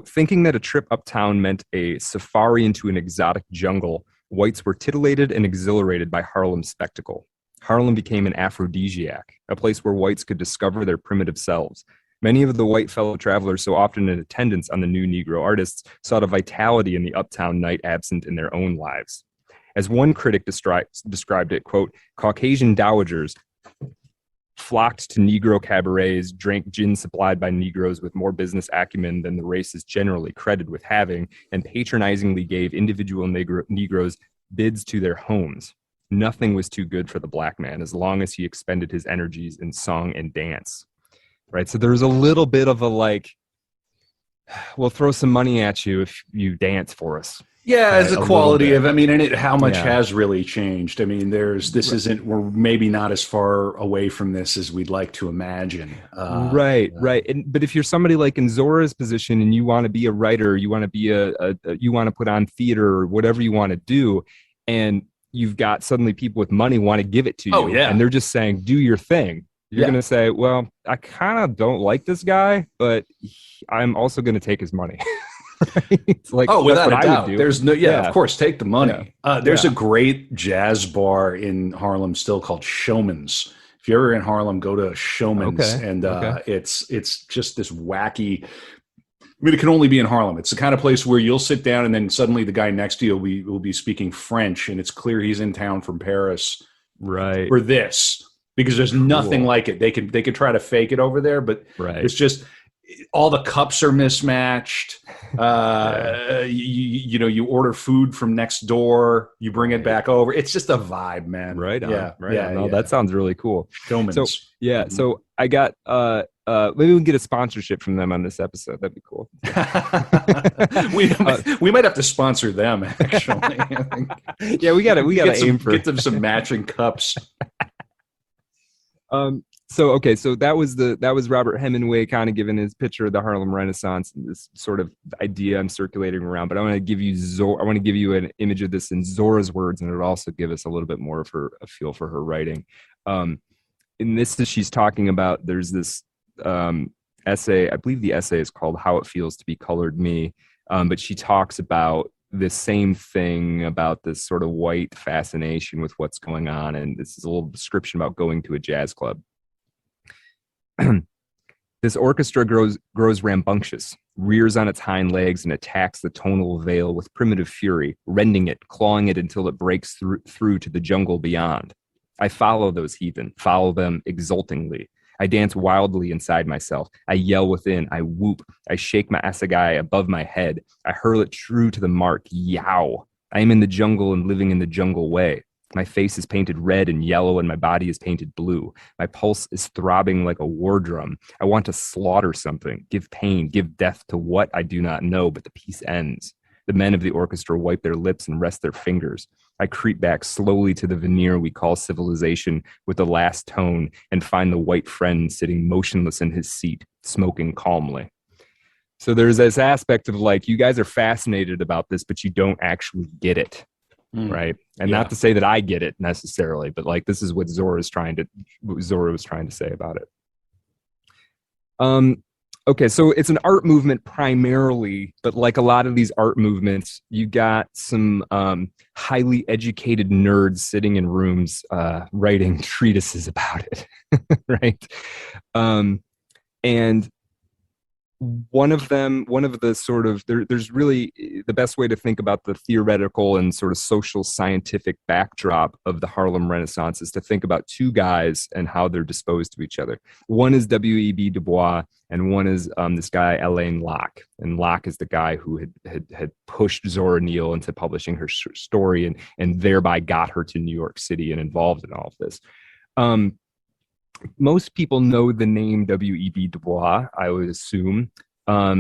B: thinking that a trip uptown meant a safari into an exotic jungle, whites were titillated and exhilarated by Harlem's spectacle. Harlem became an aphrodisiac, a place where whites could discover their primitive selves. Many of the white fellow travelers so often in attendance on the new Negro artists sought a vitality in the uptown night absent in their own lives. As one critic described it, quote, Caucasian dowagers flocked to Negro cabarets, drank gin supplied by Negroes with more business acumen than the race is generally credited with having, and patronizingly gave individual Negroes bids to their homes. Nothing was too good for the black man as long as he expended his energies in song and dance. Right? So there's a little bit of a we'll throw some money at you if you dance for us.
A: Yeah, as a quality of, how much has really changed. We're maybe not as far away from this as we'd like to imagine.
B: Right. But if you're somebody like in Zora's position and you want to be a writer, you want to be you want to put on theater or whatever you want to do, and you've got suddenly people with money want to give it to you.
A: Oh, yeah.
B: And they're just saying, do your thing. You're going to say, well, I kind of don't like this guy, but I'm also going to take his money. It's
A: without a doubt. There's of course, take the money. Yeah. There's a great jazz bar in Harlem still called Showman's. If you're ever in Harlem, go to Showman's, and it's just this wacky. It can only be in Harlem. It's the kind of place where you'll sit down, and then suddenly the guy next to you will be speaking French, and it's clear he's in town from Paris,
B: right? For
A: this, because there's nothing like it. They could try to fake it over there, but it's just. All the cups are mismatched. You order food from next door. You bring it back over. It's just a vibe, man.
B: Right on. That sounds really cool.
A: Showman's.
B: So So I got maybe we can get a sponsorship from them on this episode. That'd be cool.
A: we might have to sponsor them actually.
B: Yeah, we got to aim for
A: get them some matching cups.
B: So that was Robert Hemingway kind of giving his picture of the Harlem Renaissance and this sort of idea I'm circulating around. But I want to give you an image of this in Zora's words, and it'll also give us a little bit more of a feel for her writing. In this, she's talking about there's this essay. I believe the essay is called "How It Feels to Be Colored Me," but she talks about the same thing about this sort of white fascination with what's going on, and this is a little description about going to a jazz club. This orchestra grows rambunctious, rears on its hind legs, and attacks the tonal veil with primitive fury, rending it, clawing it until it breaks through to the jungle beyond. I follow those heathen, follow them exultingly. I dance wildly inside myself. I yell within. I whoop. I shake my assegai above my head. I hurl it true to the mark. Yow! I am in the jungle and living in the jungle way. My face is painted red and yellow, and my body is painted blue. My pulse is throbbing like a war drum. I want to slaughter something, give pain, give death to what I do not know, but the piece ends. The men of the orchestra wipe their lips and rest their fingers. I creep back slowly to the veneer we call civilization with the last tone and find the white friend sitting motionless in his seat, smoking calmly. So there's this aspect of you guys are fascinated about this, but you don't actually get it. Right. And not to say that I get it necessarily, but this is what Zora was trying to say about it. Okay. So it's an art movement primarily, but like a lot of these art movements, you got some highly educated nerds sitting in rooms writing treatises about it. Right. And one of the sort of, there's really the best way to think about the theoretical and sort of social scientific backdrop of the Harlem Renaissance is to think about two guys and how they're disposed to each other. One is W.E.B. Du Bois, and one is this guy, Alain Locke. And Locke is the guy who had pushed Zora Neale into publishing her story and thereby got her to New York City and involved in all of this. Most people know the name W.E.B. Du Bois, I would assume.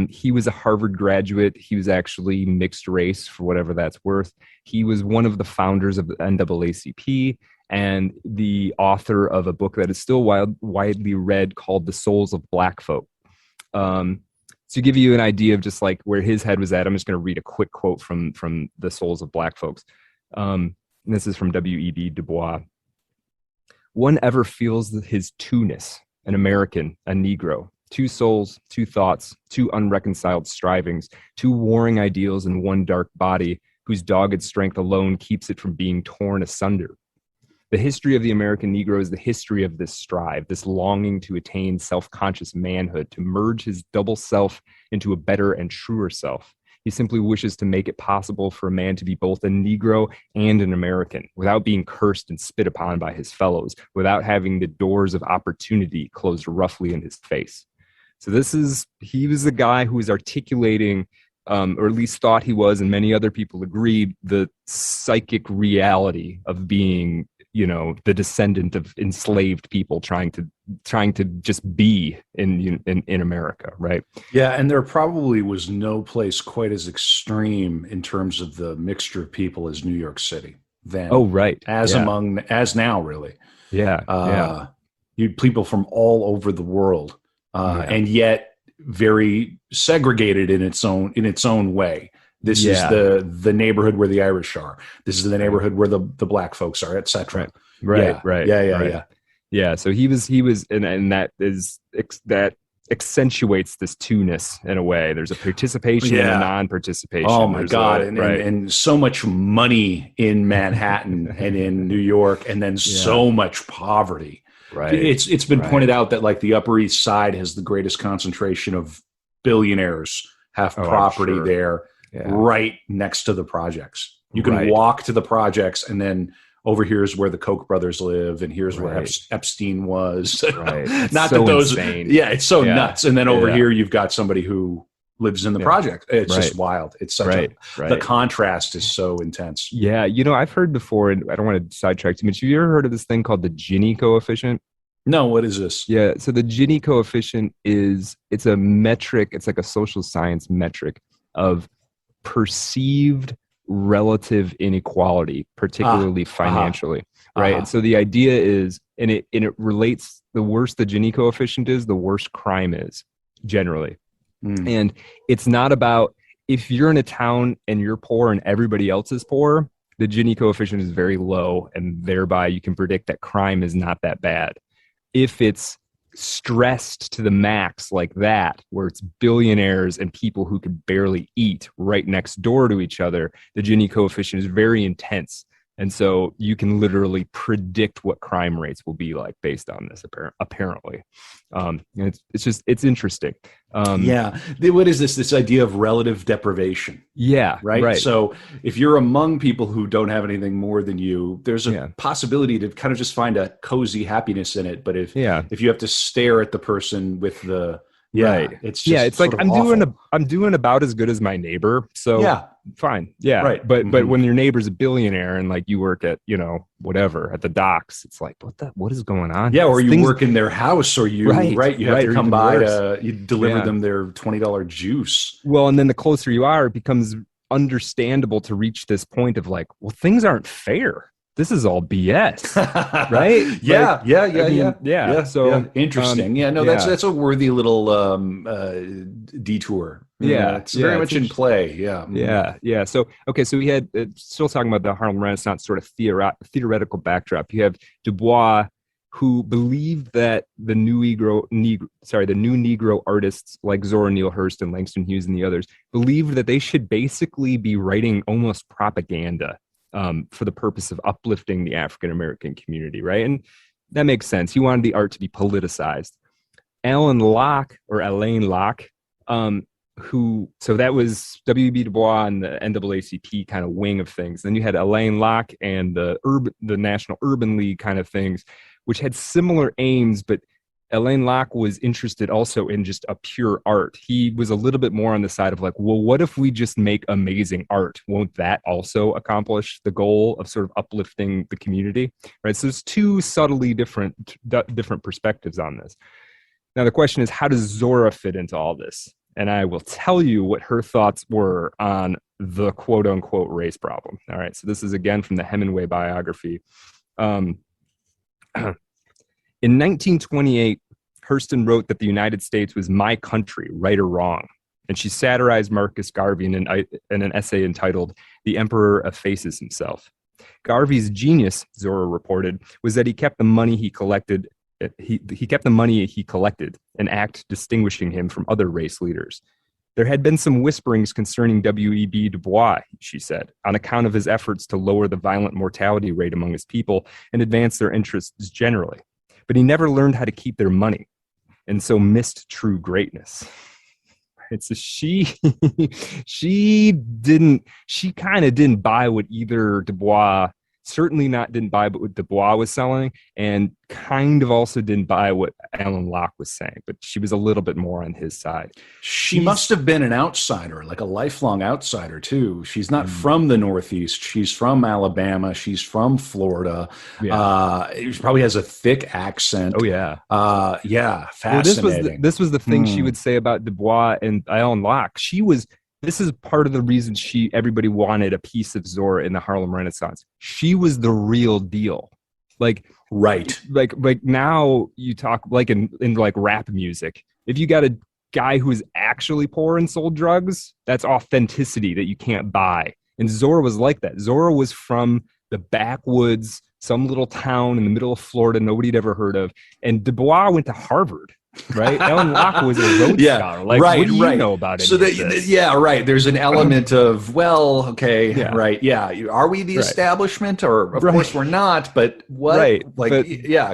B: He was a Harvard graduate. He was actually mixed race, for whatever that's worth. He was one of the founders of the NAACP and the author of a book that is still widely read called The Souls of Black Folk. To give you an idea of just like where his head was at, I'm just going to read a quick quote from The Souls of Black Folks. And this is from W.E.B. Du Bois. One ever feels his two-ness, an American, a Negro, two souls, two thoughts, two unreconciled strivings, two warring ideals in one dark body whose dogged strength alone keeps it from being torn asunder. The history of the American Negro is the history of this strive, this longing to attain self-conscious manhood, to merge his double self into a better and truer self. He simply wishes to make it possible for a man to be both a Negro and an American without being cursed and spit upon by his fellows, without having the doors of opportunity closed roughly in his face. So he was the guy who was articulating, or at least thought he was, and many other people agreed, the psychic reality of being, the descendant of enslaved people trying to just be in America, right?
A: Yeah, and there probably was no place quite as extreme in terms of the mixture of people as New York City then.
B: Oh, right.
A: As now, really.
B: Yeah.
A: You'd people from all over the world, and yet very segregated in its own way. This is the neighborhood where the Irish are. This is the neighborhood where the black folks are, etc.
B: Right. Yeah. So he was, and that accentuates this two-ness in a way. There's a participation and a non-participation.
A: Oh my God. And so much money in Manhattan and in New York, and then so much poverty.
B: Right.
A: It's been pointed out that like the Upper East Side has the greatest concentration of billionaires have property there. Yeah. Right next to the projects. You can walk to the projects, and then over here is where the Koch brothers live, and here's where Epstein was.
B: Right.
A: Not
B: so
A: that those,
B: insane.
A: It's so nuts. And then over here, you've got somebody who lives in the project. It's just wild. It's such the contrast is so intense.
B: Yeah. I've heard before, and I don't want to sidetrack too much. Have you ever heard of this thing called the Gini coefficient?
A: No, what is this?
B: Yeah. So the Gini coefficient it's a metric. It's like a social science metric of perceived relative inequality, particularly financially, right? And so the idea is, and it relates, the worse the Gini coefficient is, the worse crime is generally. And it's not about, if you're in a town and you're poor and everybody else is poor, the Gini coefficient is very low, and thereby you can predict that crime is not that bad. If it's stressed to the max like that, where it's billionaires and people who could barely eat right next door to each other, the Gini coefficient is very intense. And so you can literally predict what crime rates will be like based on this, apparently. It's interesting.
A: What is this idea of relative deprivation?
B: Yeah.
A: Right. So if you're among people who don't have anything more than you, there's a possibility to kind of just find a cozy happiness in it. But if you have to stare at the person with the, it's just
B: it's like I'm doing about as good as my neighbor. So fine. Yeah.
A: Right.
B: But when your neighbor's a billionaire and like you work at, whatever, at the docks, it's like, what is going on?
A: Yeah. Or you work in their house, or you have to come by you deliver them their $20 juice.
B: Well, and then the closer you are, it becomes understandable to reach this point of like, well, things aren't fair. This is all BS, right?
A: Yeah.
B: So
A: interesting. That's a worthy little detour. It's very much in play.
B: Yeah. So we had still talking about the Harlem Renaissance sort of theoretical backdrop. You have Du Bois, who believed that the new Negro artists like Zora Neale Hurston, Langston Hughes, and the others believed that they should basically be writing almost propaganda. For the purpose of uplifting the African-American community, right? And that makes sense. He wanted the art to be politicized. Alain Locke, So that was W.E.B. Du Bois and the NAACP kind of wing of things. Then you had Alain Locke and the National Urban League kind of things, which had similar aims, but Alain Locke was interested also in just a pure art. He was a little bit more on the side of like, well, what if we just make amazing art? Won't that also accomplish the goal of sort of uplifting the community? Right. So there's two subtly different perspectives on this. Now, the question is, how does Zora fit into all this? And I will tell you what her thoughts were on the quote unquote race problem. All right. So this is again from the Hemingway biography. In 1928, Hurston wrote that the United States was my country, right or wrong. And she satirized Marcus Garvey in an essay entitled The Emperor Effaces Himself. Garvey's genius, Zora reported, was that he kept the money he collected. He kept the money he collected, an act distinguishing him from other race leaders. There had been some whisperings concerning W.E.B. Du Bois, she said, on account of his efforts to lower the violent mortality rate among his people and advance their interests generally. But he never learned how to keep their money, and so missed true greatness. Right? So she kind of didn't buy what either Du Bois, certainly didn't buy what Du Bois was selling, and kind of also didn't buy what Alain Locke was saying, but she was a little bit more on his side.
A: She must have been an outsider, like a lifelong outsider too. She's not from the Northeast. She's from Alabama. She's from Florida. Yeah. She probably has a thick accent.
B: Oh yeah.
A: Yeah. Fascinating.
B: Well, this was the thing she would say about Du Bois and Alain Locke. This is part of the reason everybody wanted a piece of Zora in the Harlem Renaissance. She was the real deal. Like now you talk like in like rap music. If you got a guy who's actually poor and sold drugs, that's authenticity that you can't buy. And Zora was like that. Zora was from the backwoods, some little town in the middle of Florida nobody'd ever heard of. And Du Bois went to Harvard. Right, Alain Locke was a Rhodes scholar. Like, what do you know about it?
A: So right. There's an element of Are we the establishment, or of course we're not? But what? Right.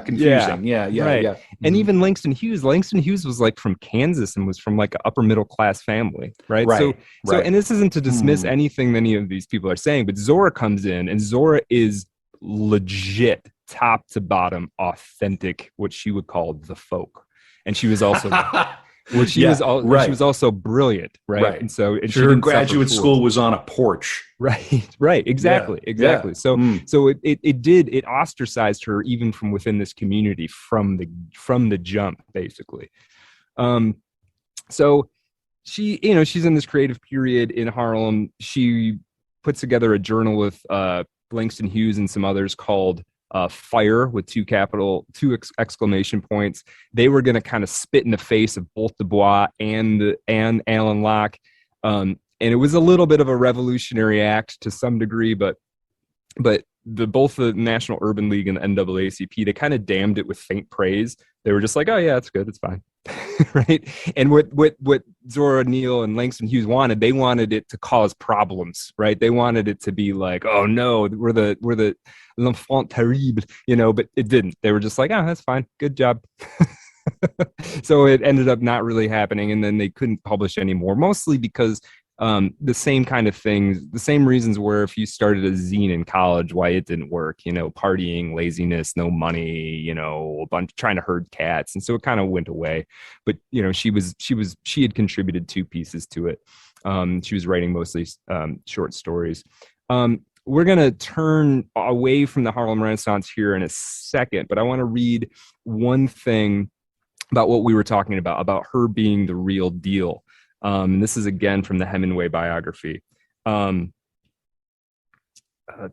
A: Confusing. Yeah.
B: And even Langston Hughes was like from Kansas and was from like an upper middle class family. Right. So and this isn't to dismiss anything any of these people are saying, but Zora comes in, and Zora is legit, top to bottom, authentic, what she would call the folk. And she was also, she was also brilliant, right? And so,
A: her graduate school was on a porch,
B: right, exactly. Yeah. So it ostracized her even from within this community from the jump, basically. So she, she's in this creative period in Harlem. She puts together a journal with Langston Hughes and some others called Fire, with two exclamation points. They were going to kind of spit in the face of both Du Bois and Alain Locke, and it was a little bit of a revolutionary act to some degree, but both the National Urban League and the NAACP, they kind of damned it with faint praise. They were just like, oh yeah, it's good, it's fine. Right. And what Zora Neale and Langston Hughes wanted, they wanted it to cause problems, right? They wanted it to be like, oh no, we're the l'enfant terrible, but it didn't. They were just like, oh, that's fine, good job. So it ended up not really happening, and then they couldn't publish anymore, mostly because the same kind of things, the same reasons where if you started a zine in college, why it didn't work, partying, laziness, no money, a bunch trying to herd cats. And so it kind of went away. But, she had contributed 2 pieces to it. She was writing mostly short stories. We're going to turn away from the Harlem Renaissance here in a second, but I want to read one thing about what we were talking about her being the real deal. And this is again from the Hemingway biography. Let's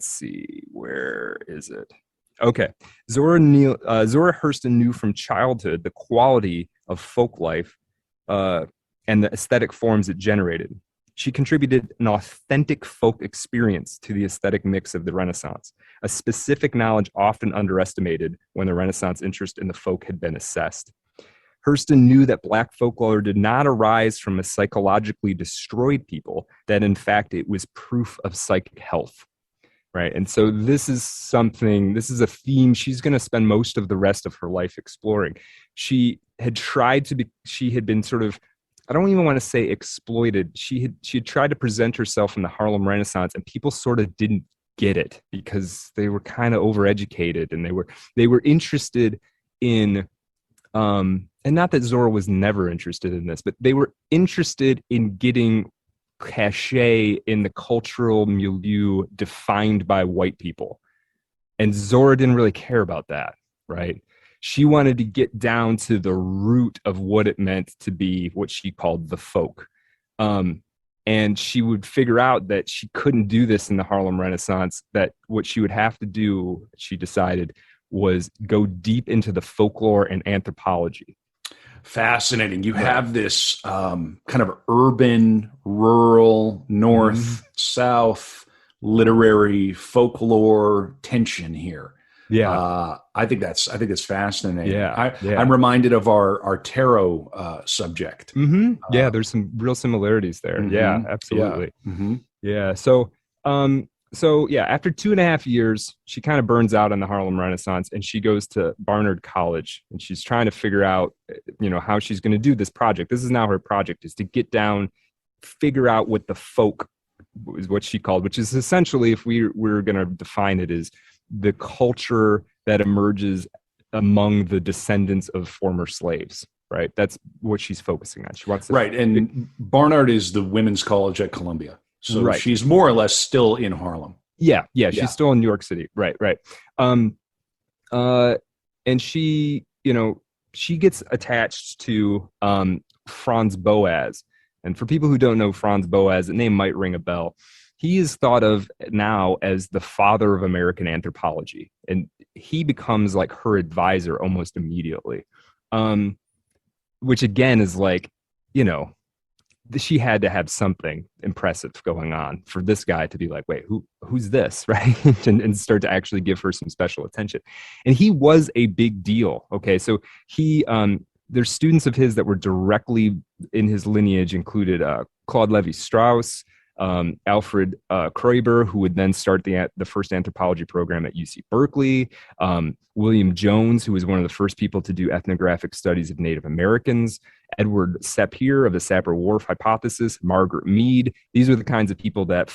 B: see, where is it? Okay. Zora Hurston knew from childhood the quality of folk life and the aesthetic forms it generated. She contributed an authentic folk experience to the aesthetic mix of the Renaissance, a specific knowledge often underestimated when the Renaissance interest in the folk had been assessed. Hurston knew that Black folklore did not arise from a psychologically destroyed people, that in fact it was proof of psychic health, right? And so this is a theme she's going to spend most of the rest of her life exploring. She had been sort of I don't even want to say exploited. She had tried to present herself in the Harlem Renaissance, and people sort of didn't get it because they were kind of overeducated, and they were interested in and not that Zora was never interested in this, but they were interested in getting cachet in the cultural milieu defined by white people. And Zora didn't really care about that, right? She wanted to get down to the root of what it meant to be what she called the folk. And she would figure out that she couldn't do this in the Harlem Renaissance, that what she would have to do, she decided, was go deep into the folklore and anthropology.
A: Fascinating. You have this kind of urban, rural, north, south, literary folklore tension here.
B: Yeah.
A: I think that's fascinating.
B: Yeah.
A: I'm reminded of our tarot subject.
B: Yeah, there's some real similarities there. Yeah, absolutely. Yeah. So yeah, after 2.5 years, she kind of burns out on the Harlem Renaissance, and she goes to Barnard College, and she's trying to figure out, how she's going to do this project. This is now her project, is to get down, figure out what the folk is, what she called, which is essentially, if we're going to define it, is the culture that emerges among the descendants of former slaves. Right. That's what she's focusing on. She wants to,
A: right. And Barnard is the women's college at Columbia. So she's more or less still in Harlem. Yeah.
B: She's still in New York City. Right. And she gets attached to Franz Boas. And for people who don't know Franz Boas, the name might ring a bell. He is thought of now as the father of American anthropology. And he becomes like her advisor almost immediately. Which again is like, she had to have something impressive going on for this guy to be like, wait, who's this, right? and start to actually give her some special attention. And he was a big deal. Okay, so there's students of his that were directly in his lineage, included Claude Lévi-Strauss, Alfred Kroeber, who would then start the first anthropology program at UC Berkeley, William Jones, who was one of the first people to do ethnographic studies of Native Americans, Edward Sapir of the Sapir-Whorf hypothesis, Margaret Mead. These are the kinds of people that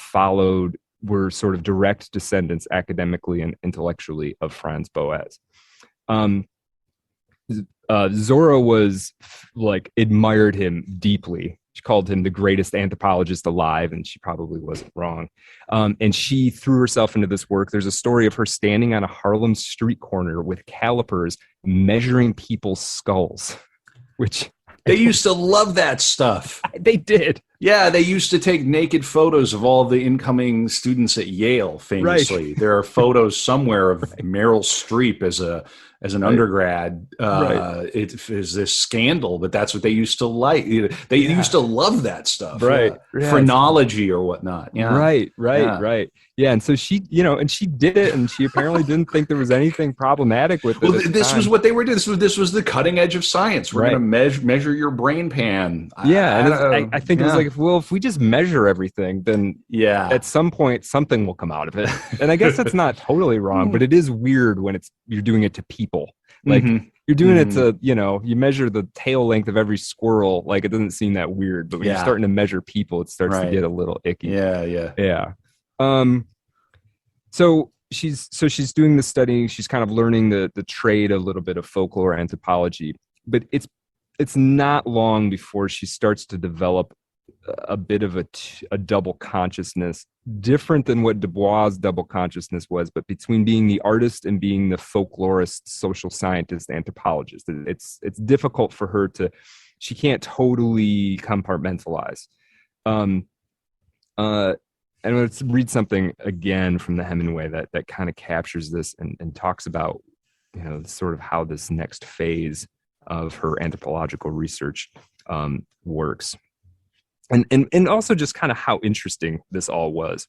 B: were sort of direct descendants academically and intellectually of Franz Boas. Zora was admired him deeply. She called him the greatest anthropologist alive, and she probably wasn't wrong. And she threw herself into this work. There's a story of her standing on a Harlem street corner with calipers measuring people's skulls, which...
A: They used to love that stuff.
B: They did.
A: Yeah, they used to take naked photos of all the incoming students at Yale, famously. Right. There are photos somewhere of Meryl Streep as an undergrad. It is this scandal, but that's what they used to like. They used to love that stuff.
B: Right.
A: Phrenology or whatnot. Yeah.
B: Right. Yeah, and so she, and she did it, and she apparently didn't think there was anything problematic with it.
A: Well, this was what they were doing. This was the cutting edge of science. We're going to measure your brain pan.
B: Yeah, I think it was like, if we just measure everything, then at some point something will come out of it. And I guess that's not totally wrong, but it is weird when you're doing it to people. Like you're doing it to, you measure the tail length of every squirrel. Like it doesn't seem that weird, but when you're starting to measure people, it starts to get a little icky. Yeah. So she's doing the study. She's kind of learning the trade a little bit of folklore anthropology, but it's not long before she starts to develop a bit of a double consciousness, different than what Du Bois' double consciousness was, but between being the artist and being the folklorist, social scientist, anthropologist. It's difficult for her she can't totally compartmentalize. And let's read something again from the Hemingway that kind of captures this and talks about, sort of how this next phase of her anthropological research works. And also just kind of how interesting this all was.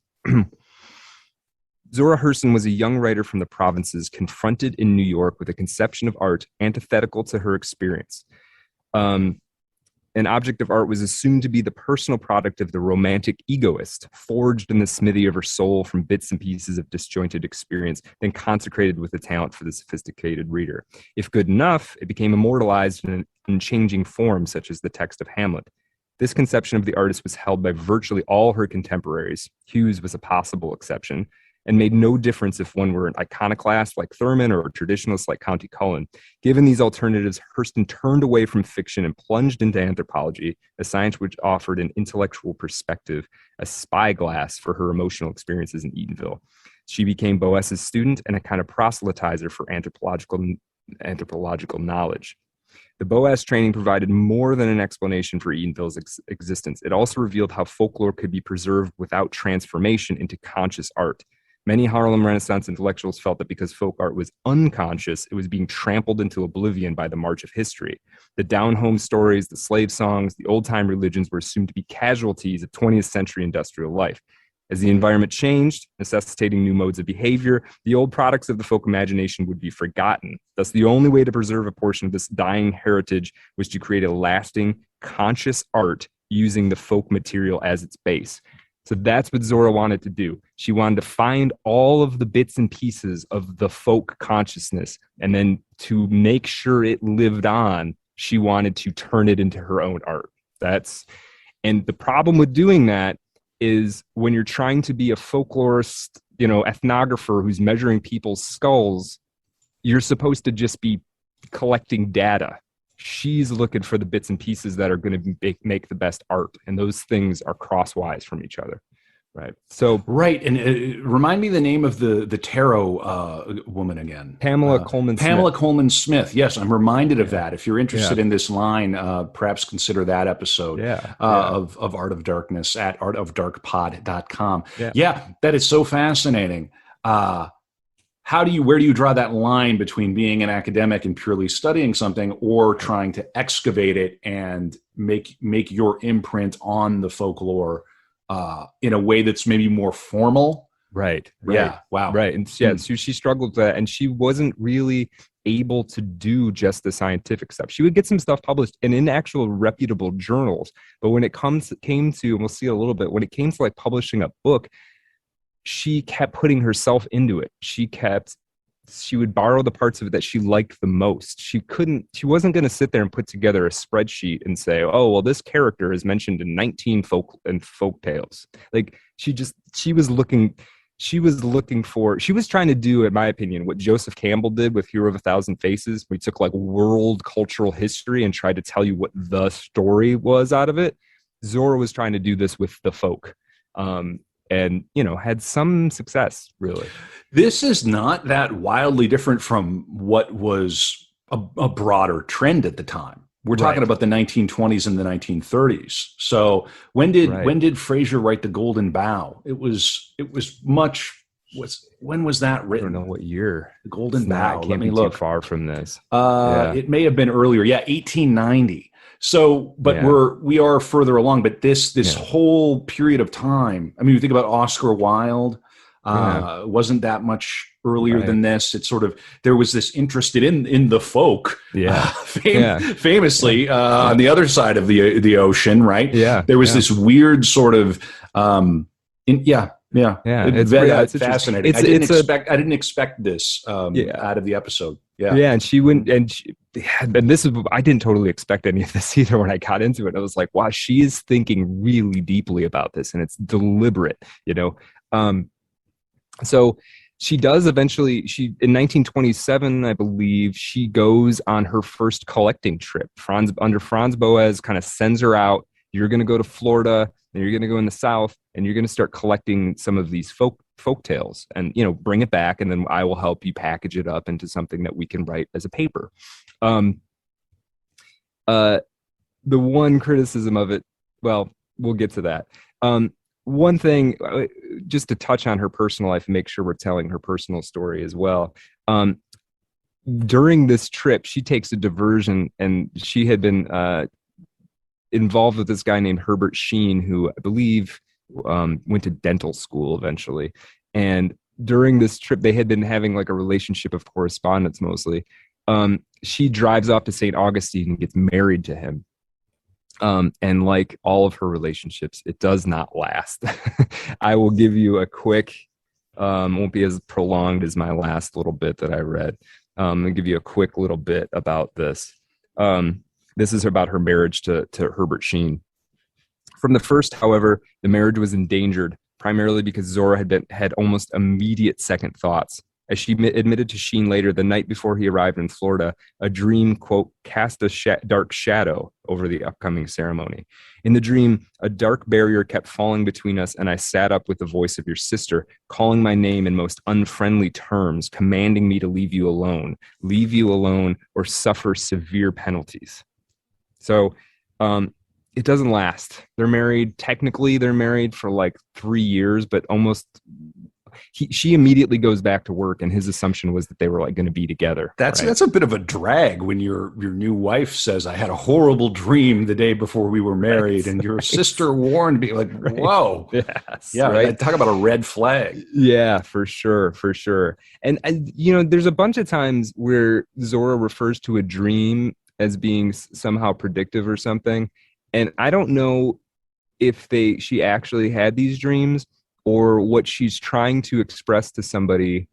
B: Zora Hurston was a young writer from the provinces confronted in New York with a conception of art antithetical to her experience. An object of art was assumed to be the personal product of the romantic egoist, forged in the smithy of her soul from bits and pieces of disjointed experience, then consecrated with a talent for the sophisticated reader. If good enough, it became immortalized in changing form, such as the text of Hamlet. This conception of the artist was held by virtually all her contemporaries. Hughes was a possible exception, and made no difference if one were an iconoclast like Thurman or a traditionalist like Countee Cullen. Given these alternatives, Hurston turned away from fiction and plunged into anthropology, a science which offered an intellectual perspective, a spyglass for her emotional experiences in Eatonville. She became Boas's student and a kind of proselytizer for anthropological knowledge. The Boas training provided more than an explanation for Eatonville's existence. It also revealed how folklore could be preserved without transformation into conscious art. Many Harlem Renaissance intellectuals felt that because folk art was unconscious, it was being trampled into oblivion by the march of history. The down-home stories, the slave songs, the old-time religions were assumed to be casualties of 20th century industrial life. As the environment changed, necessitating new modes of behavior, the old products of the folk imagination would be forgotten. Thus, the only way to preserve a portion of this dying heritage was to create a lasting, conscious art using the folk material as its base. So that's what Zora wanted to do. She wanted to find all of the bits and pieces of the folk consciousness, and then to make sure it lived on, she wanted to turn it into her own art. And the problem with doing that is when you're trying to be a folklorist, ethnographer who's measuring people's skulls, you're supposed to just be collecting data. She's looking for the bits and pieces that are going to make the best art, and those things are crosswise from each other, right? So,
A: right, and remind me the name of the tarot woman again.
B: Pamela Coleman.
A: Pamela Coleman Smith. Yes, I'm reminded of that. If you're interested in this line, perhaps consider that episode of Art of Darkness at artofdarkpod.com. Yeah, that is so fascinating. Where do you draw that line between being an academic and purely studying something, or trying to excavate it and make your imprint on the folklore in a way that's maybe more formal?
B: Right.
A: Yeah. Wow.
B: Right. And so she struggled with that, and she wasn't really able to do just the scientific stuff. She would get some stuff published and in actual reputable journals. But when it came to, and we'll see a little bit, when it came to like publishing a book, she kept putting herself into it. She would borrow the parts of it that she liked the most. She wasn't going to sit there and put together a spreadsheet and say, oh, well, this character is mentioned in 19 folk tales. Like she was trying to do, in my opinion, what Joseph Campbell did with Hero of a Thousand Faces. We took like world cultural history and tried to tell you what the story was out of it. Zora was trying to do this with the folk. And, had some success, really.
A: This is not that wildly different from what was a broader trend at the time. We're talking about the 1920s and the 1930s. So when did Frazier write The Golden Bough? When was that written?
B: I don't know what year.
A: The Golden Bough.
B: Let me look. Too far from this.
A: It may have been earlier. Yeah, 1890. So, but we are further along. But this whole period of time, I mean, you think about Oscar Wilde, wasn't that much earlier than this. It's sort of, there was this interest in the folk, famously on the other side of the ocean, right?
B: Yeah,
A: there was this weird sort of, it's fascinating. I didn't expect this out of the episode.
B: And she went, and this is, I didn't totally expect any of this either when I got into it. I was like, wow, she is thinking really deeply about this, and it's deliberate, so she does eventually, in 1927, I believe, she goes on her first collecting trip. Franz Boas kind of sends her out. You're going to go to Florida, and you're going to go in the South, and you're going to start collecting some of these folk tales, and bring it back, and then I will help you package it up into something that we can write as a paper. The one criticism of it, well, we'll get to that. One thing, just to touch on her personal life and make sure we're telling her personal story as well. During this trip, she takes a diversion, and she had been involved with this guy named Herbert Sheen, who I believe went to dental school eventually. And during this trip, they had been having like a relationship of correspondence mostly. She drives off to St. Augustine and gets married to him. And like all of her relationships, it does not last. I will give you a quick, won't be as prolonged as my last little bit that I read. I'll give you a quick little bit about this. This is about her marriage to Herbert Sheen. From the first, however, the marriage was endangered, primarily because Zora had almost immediate second thoughts. As she admitted to Sheen later, the night before he arrived in Florida, a dream, quote, cast a dark shadow over the upcoming ceremony. In the dream, a dark barrier kept falling between us, and I sat up with the voice of your sister, calling my name in most unfriendly terms, commanding me to leave you alone, or suffer severe penalties. So it doesn't last. They're married. Technically, they're married for like 3 years, but almost... She immediately goes back to work, and his assumption was that they were like going to be together.
A: That's a bit of a drag when your new wife says, "I had a horrible dream the day before we were married," and your sister warned me. Like, whoa,
B: yes,
A: yeah, right. Talk about a red flag.
B: Yeah, for sure. And there's a bunch of times where Zora refers to a dream as being somehow predictive or something, and I don't know if she actually had these dreams, or what she's trying to express to somebody.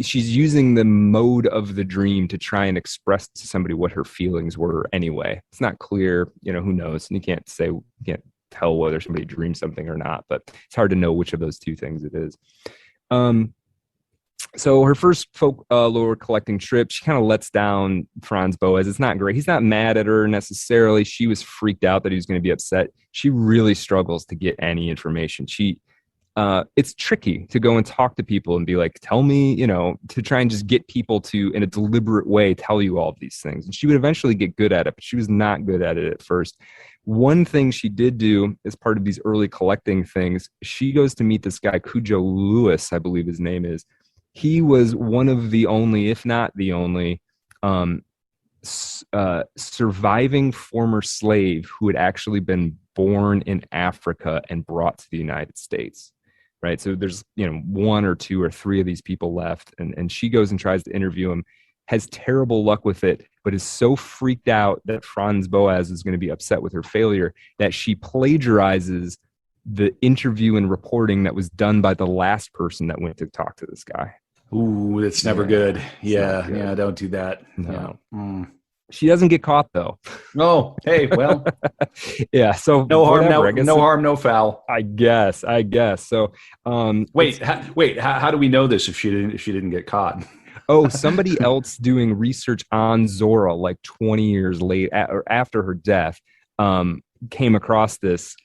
B: She's using the mode of the dream to try and express to somebody what her feelings were anyway. It's not clear, who knows? And you can't tell whether somebody dreamed something or not, but it's hard to know which of those two things it is. So her first folklore collecting trip, she kind of lets down Franz Boas. It's not great. He's not mad at her necessarily. She was freaked out that he was going to be upset. She really struggles to get any information. It's tricky to go and talk to people and be like, tell me, to try and just get people to, in a deliberate way, tell you all of these things. And she would eventually get good at it, but she was not good at it at first. One thing she did do as part of these early collecting things, she goes to meet this guy, Cujo Lewis, I believe his name is. He was one of the only, if not the only, surviving former slave who had actually been born in Africa and brought to the United States. Right. So there's, 1 or 2 or 3 of these people left. And she goes and tries to interview him, has terrible luck with it, but is so freaked out that Franz Boas is going to be upset with her failure that she plagiarizes the interview and reporting that was done by the last person that went to talk to this guy.
A: Ooh, that's never good. Yeah. Good. Yeah. Don't do that.
B: No. Yeah. She doesn't get caught though.
A: Oh, hey, well,
B: yeah. So
A: no harm, no harm, no foul.
B: I guess. So,
A: wait. How do we know this if she didn't get caught?
B: Oh, somebody else doing research on Zora like 20 years late or after her death, came across this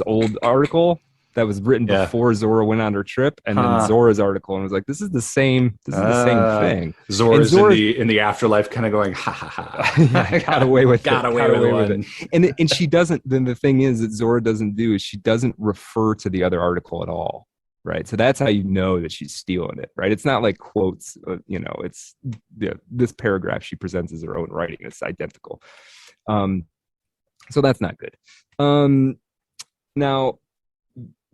B: old article that was written before Zora went on her trip, and then Zora's article, and was like, this is the same thing.
A: Zora's in the afterlife kind of going, ha ha ha.
B: Got away with
A: it.
B: And she doesn't, then the thing is that Zora doesn't do is she doesn't refer to the other article at all. Right. So that's how you know that she's stealing it. Right. It's not like quotes, it's this paragraph she presents as her own writing. It's identical. So that's not good. Now,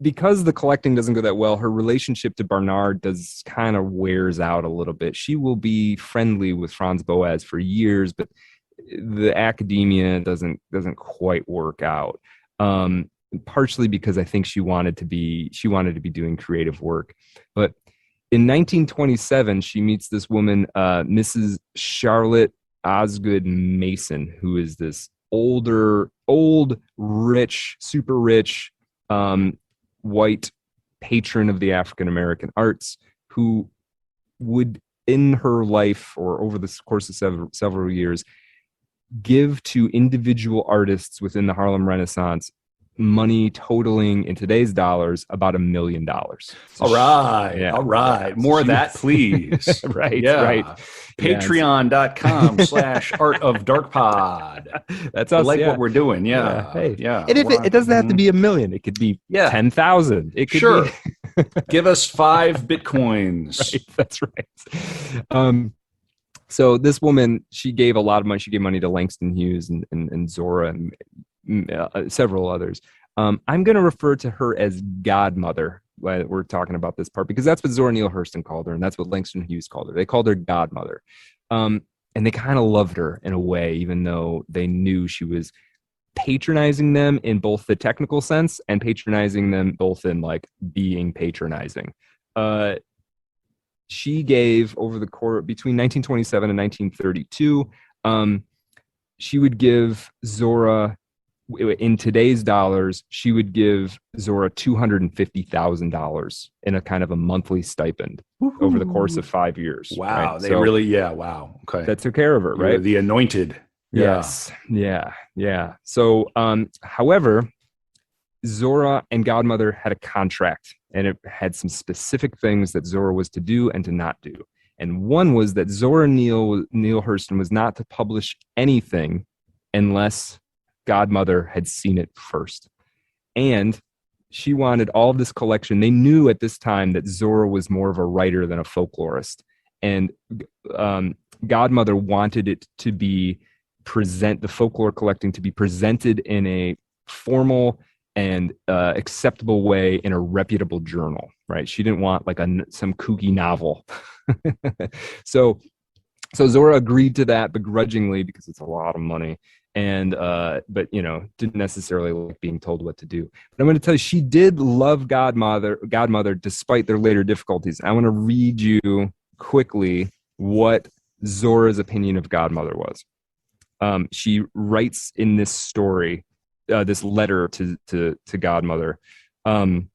B: because the collecting doesn't go that well, her relationship to Barnard does kind of wears out a little bit. She will be friendly with Franz Boas for years, but the academia doesn't quite work out. Partially because I think she wanted to be doing creative work. But in 1927, she meets this woman, Mrs. Charlotte Osgood Mason, who is this old, rich, super rich, white patron of the African American arts, who would, in her life or over the course of several years, give to individual artists within the Harlem Renaissance money totaling in today's dollars about $1 million. So
A: all right. More of that, please.
B: Right.
A: Patreon.com/artofdarkpod.
B: That's us.
A: I like what we're doing. Yeah.
B: Hey. Yeah. And if it doesn't have to be $1 million, it could be 10,000. It could
A: be. Give us 5 Bitcoins.
B: Right, that's right. So this woman, she gave a lot of money. She gave money to Langston Hughes and Zora and several others. I'm going to refer to her as Godmother while we're talking about this part, because that's what Zora Neale Hurston called her, and that's what Langston Hughes called her. They called her Godmother. And they kind of loved her in a way, even though they knew she was patronizing them in both the technical sense and patronizing them both in like being patronizing. She gave over the course between 1927 and 1932, she would give Zora in today's dollars, she would give Zora $250,000 in a kind of a monthly stipend over the course of 5 years.
A: Wow.
B: Right?
A: Wow. Okay.
B: That took care of her, right?
A: You're the anointed.
B: Yes. Yeah. So, however, Zora and Godmother had a contract, and it had some specific things that Zora was to do and to not do. And one was that Zora Neale Hurston was not to publish anything unless Godmother had seen it first. And she wanted all of this collection. They knew at this time that Zora was more of a writer than a folklorist. And Godmother wanted it to be the folklore collecting to be presented in a formal and acceptable way in a reputable journal, right? She didn't want like some kooky novel. So Zora agreed to that begrudgingly because it's a lot of money. And but didn't necessarily like being told what to do. But I'm going to tell you, she did love Godmother despite their later difficulties. I want to read you quickly what Zora's opinion of Godmother was. She writes in this story, this letter to Godmother. And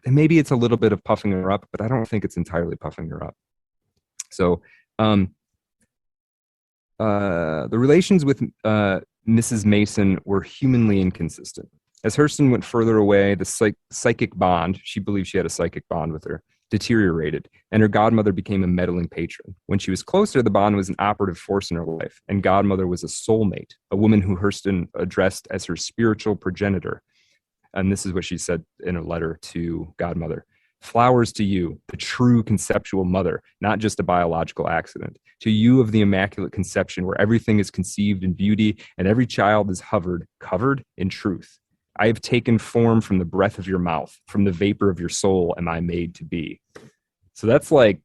B: maybe it's a little bit of puffing her up, but I don't think it's entirely puffing her up. So the relations with Mrs. Mason were humanly inconsistent. As Hurston went further away, the psychic bond, she believed she had a psychic bond with her, deteriorated, and her Godmother became a meddling patron. When she was closer, the bond was an operative force in her life, and Godmother was a soulmate, a woman who Hurston addressed as her spiritual progenitor. And this is what she said in a letter to Godmother. Flowers to you, the true conceptual mother, not just a biological accident. To you of the Immaculate Conception, where everything is conceived in beauty and every child is covered in truth. I have taken form from the breath of your mouth, from the vapor of your soul am I made to be. So that's like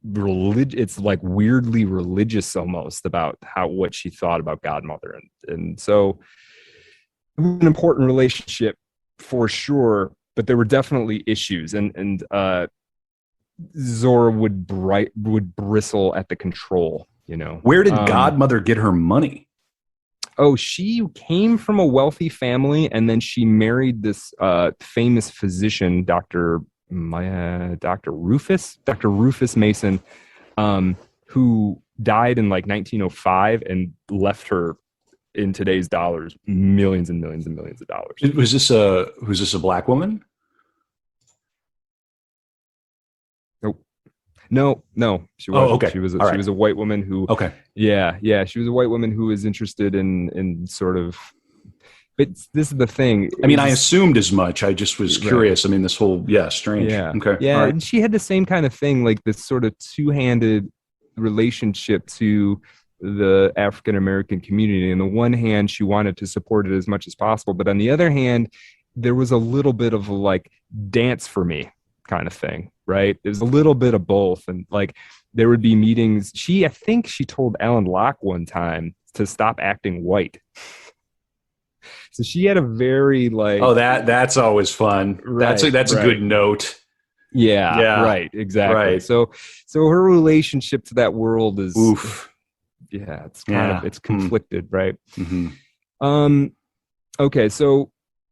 B: it's like weirdly religious almost about what she thought about Godmother. And so it was an important relationship for sure, but there were definitely issues, and Zora would bristle at the control.
A: Where did Godmother get her money?
B: Oh, she came from a wealthy family, and then she married this famous physician, Dr. Rufus Mason, who died in like 1905 and left her, in today's dollars, millions and millions and millions of dollars.
A: Was this a black woman?
B: No, she wasn't.
A: Oh, okay.
B: She was a white woman who. Okay. Yeah. She was a white woman who was interested in sort of. But this is the thing.
A: I mean, I assumed as much. I just was curious. I mean, this whole strange.
B: Yeah.
A: Okay.
B: Yeah, and she had the same kind of thing, like this sort of two-handed relationship to the African American community. On the one hand, she wanted to support it as much as possible, but on the other hand, there was a little bit of like dance for me kind of thing, right? There's a little bit of both, and like there would be meetings. I think she told Alan Locke one time to stop acting white. So she had a very like
A: that's always fun. Right, that's a good note.
B: Yeah. Right. Exactly. Right. So her relationship to that world is it's kind of it's conflicted, right? Mm-hmm. Okay, so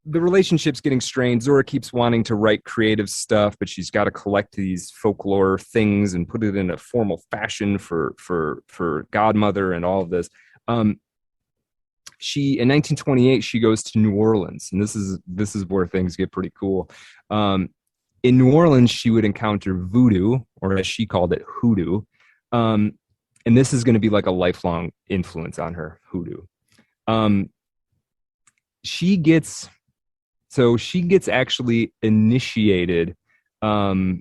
B: the relationship's getting strained. Zora keeps wanting to write creative stuff, but she's got to collect these folklore things and put it in a formal fashion for Godmother and all of this. In 1928, she goes to New Orleans, and this is where things get pretty cool. In New Orleans, she would encounter voodoo, or as she called it, hoodoo. And this is going to be like a lifelong influence on her, hoodoo. She gets actually initiated. So,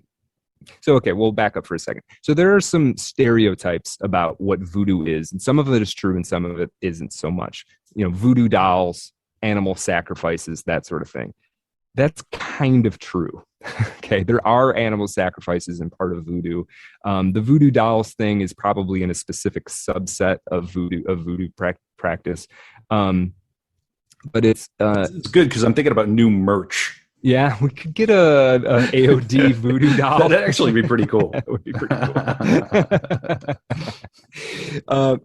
B: okay, we'll back up for a second. So there are some stereotypes about what voodoo is, and some of it is true and some of it isn't so much. Voodoo dolls, animal sacrifices, that sort of thing. That's kind of true. Okay, there are animal sacrifices in part of voodoo. The voodoo dolls thing is probably in a specific subset of voodoo practice. But it's
A: good because I'm thinking about new merch.
B: Yeah, we could get a AoD voodoo doll.
A: That'd actually be pretty cool.
B: That would be pretty cool.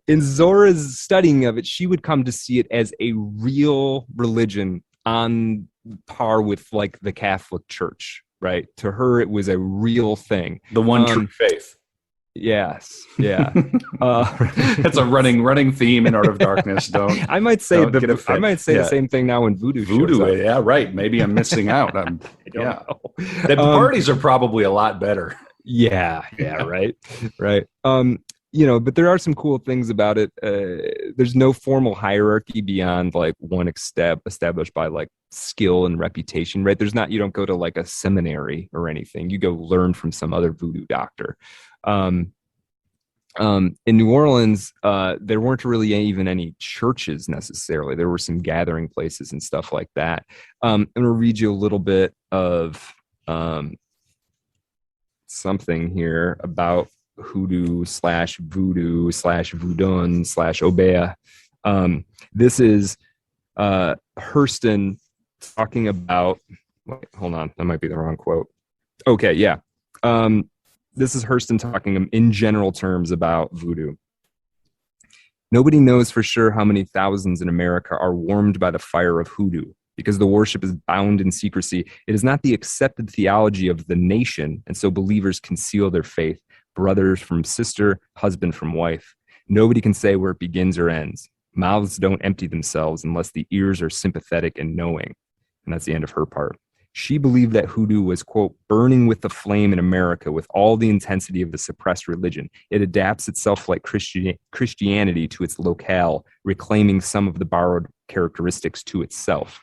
B: In Zora's studying of it, she would come to see it as a real religion on par with like the Catholic Church, right? To her, it was a real thing.
A: The one true faith.
B: Yes, yeah.
A: That's a running theme in Art of Darkness.
B: I might say the same thing now in voodoo.
A: Voodoo, yeah, right. Maybe I'm missing out. I don't know. The parties are probably a lot better.
B: Yeah, right. But there are some cool things about it. There's no formal hierarchy beyond like one established by like skill and reputation, right? You don't go to like a seminary or anything. You go learn from some other voodoo doctor. In New Orleans, there weren't really even any churches necessarily. There were some gathering places and stuff like that. I'm going to read you a little bit of something here about hoodoo / voodoo / voodoo / obea. This is Hurston talking about, wait, hold on, that might be the wrong quote. Okay, yeah. This is Hurston talking in general terms about voodoo. Nobody knows for sure how many thousands in America are warmed by the fire of hoodoo. Because the worship is bound in secrecy, it is not the accepted theology of the nation, and so believers conceal their faith, brothers from sister, husband from wife. Nobody can say where it begins or ends. Mouths don't empty themselves unless the ears are sympathetic and knowing. And that's the end of her part. She believed that hoodoo was, quote, burning with the flame in America with all the intensity of the suppressed religion. It adapts itself like Christianity to its locale, reclaiming some of the borrowed characteristics to itself.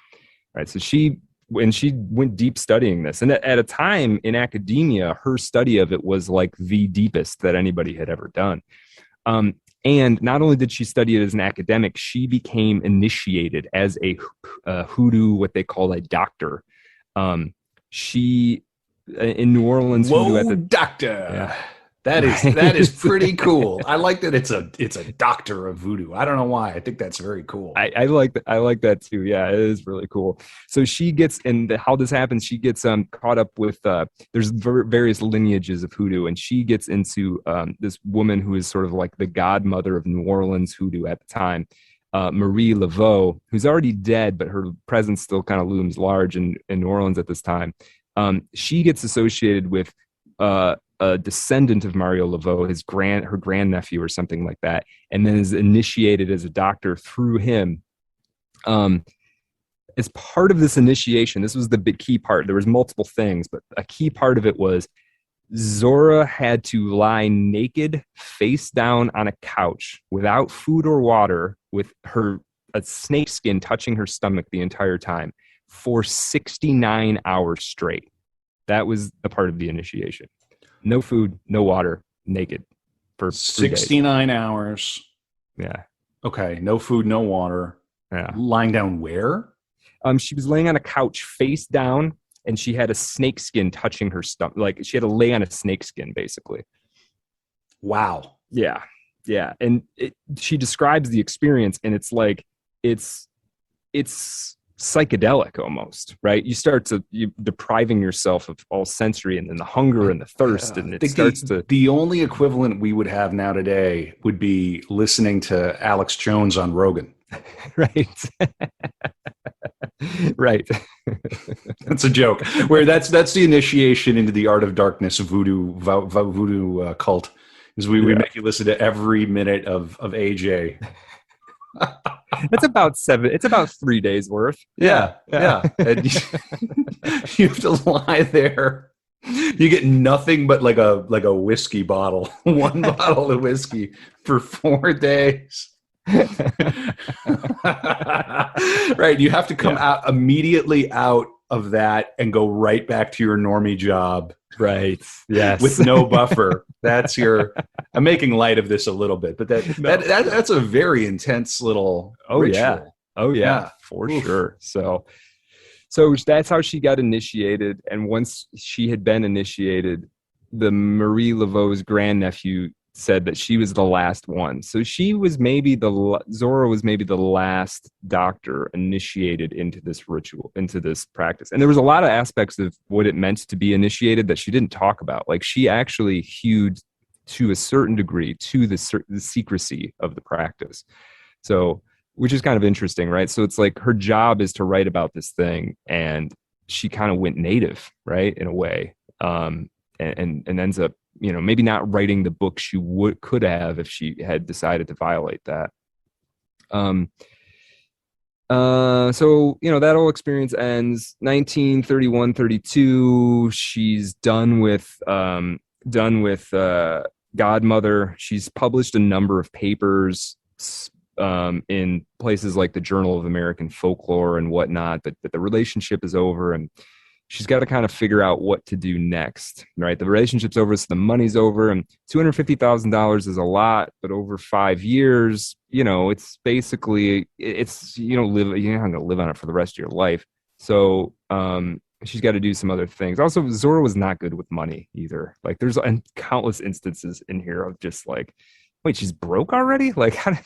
B: Right. So she went deep studying this. And at a time in academia, her study of it was like the deepest that anybody had ever done. And not only did she study it as an academic, she became initiated as a hoodoo, what they call a doctor. She in New Orleans.
A: Whoa, doctor. Yeah. That is pretty cool. I like that it's a doctor of voodoo. I don't know why. I think that's very cool.
B: I like that too. Yeah, it is really cool. So she gets, and how this happens, she gets caught up with there's various lineages of hoodoo, and she gets into this woman who is sort of like the godmother of New Orleans hoodoo at the time, Marie Laveau, who's already dead, but her presence still kind of looms large in New Orleans at this time. She gets associated with a descendant of Mario Laveau, her grandnephew or something like that, and then is initiated as a doctor through him. As part of this initiation, this was the big key part. There was multiple things, but a key part of it was Zora had to lie naked, face down on a couch without food or water, with a snake skin touching her stomach the entire time for 69 hours straight. That was a part of the initiation. No food, no water, naked for
A: 69 hours.
B: Yeah.
A: Okay. No food, no water.
B: Yeah.
A: Lying down where?
B: She was laying on a couch face down, and she had a snake skin touching her stomach. Like she had to lay on a snake skin, basically. Wow. Yeah. Yeah. And she describes the experience, and it's like, it's psychedelic almost, right? You depriving yourself of all sensory, and then the hunger and the thirst, and it starts to.
A: The only equivalent we would have now today would be listening to Alex Jones on Rogan.
B: Right. Right.
A: That's a joke. Where that's the initiation into the Art of Darkness voodoo cult. Is we make you listen to every minute of AJ.
B: It's about 3 days worth.
A: Yeah. And you have to lie there. You get nothing but like a whiskey bottle, one bottle of whiskey for 4 days. Right. You have to come out immediately out of that and go right back to your normie job.
B: Right. Yes.
A: With no buffer. I'm making light of this a little bit, but that's a very intense little ritual.
B: Oh yeah. For sure. So that's how she got initiated. And once she had been initiated, the Marie Laveau's grandnephew said that she was the last one. So Zora was maybe the last doctor initiated into this ritual, into this practice. And there was a lot of aspects of what it meant to be initiated that she didn't talk about. Like she actually hewed to a certain degree to the secrecy of the practice. So, which is kind of interesting, right? So it's like her job is to write about this thing, and she kind of went native, right, in a way, and ends up, maybe not writing the book she could have if she had decided to violate that. So that whole experience ends 1931-32. She's done with Godmother. She's published a number of papers in places like the Journal of American Folklore and whatnot, but the relationship is over, and she's got to kind of figure out what to do next, right? The relationship's over, so the money's over, and $250,000 is a lot, but over 5 years, it's basically, you're not going to live on it for the rest of your life. So she's got to do some other things. Also, Zora was not good with money either. Like, there's countless instances in here of just like, wait, she's broke already? Like, how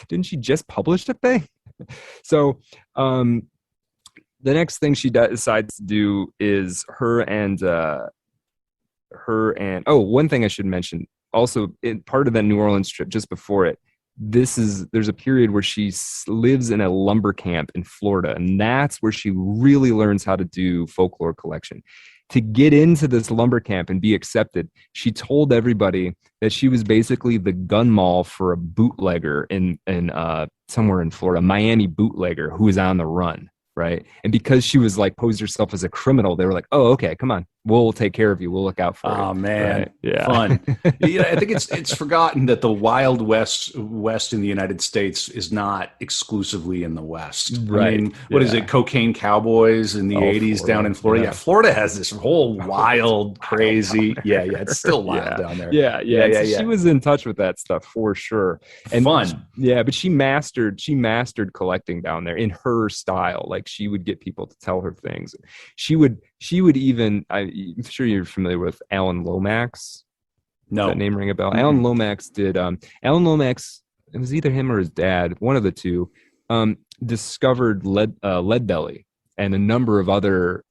B: didn't she just publish the thing? So, the next thing she decides to do is one thing I should mention also, part of that New Orleans trip, just before it, there's a period where she lives in a lumber camp in Florida, and that's where she really learns how to do folklore collection. To get into this lumber camp and be accepted, she told everybody that she was basically the gun mall for a bootlegger in somewhere in Florida, Miami bootlegger who was on the run. Right. And because she was like posed herself as a criminal, they were like, oh, okay, come on. We'll take care of you. We'll look out for you.
A: Oh, man.
B: Right? Yeah.
A: Fun. I think it's forgotten that the Wild West in the United States is not exclusively in the West.
B: Right.
A: I mean, what is it? Cocaine cowboys in the 80s
B: Florida.
A: Down in Florida. Yeah. Florida has this whole wild, crazy. Yeah. It's still wild down there.
B: Yeah. She was in touch with that stuff for sure. And
A: fun.
B: But she mastered collecting down there in her style. Like, she would get people to tell her things. She would even, I'm sure you're familiar with Alan Lomax.
A: No.
B: Does that name ring a bell?
A: Mm-hmm.
B: Alan Lomax did, Alan Lomax, it was either him or his dad, one of the two, discovered lead belly and a number of other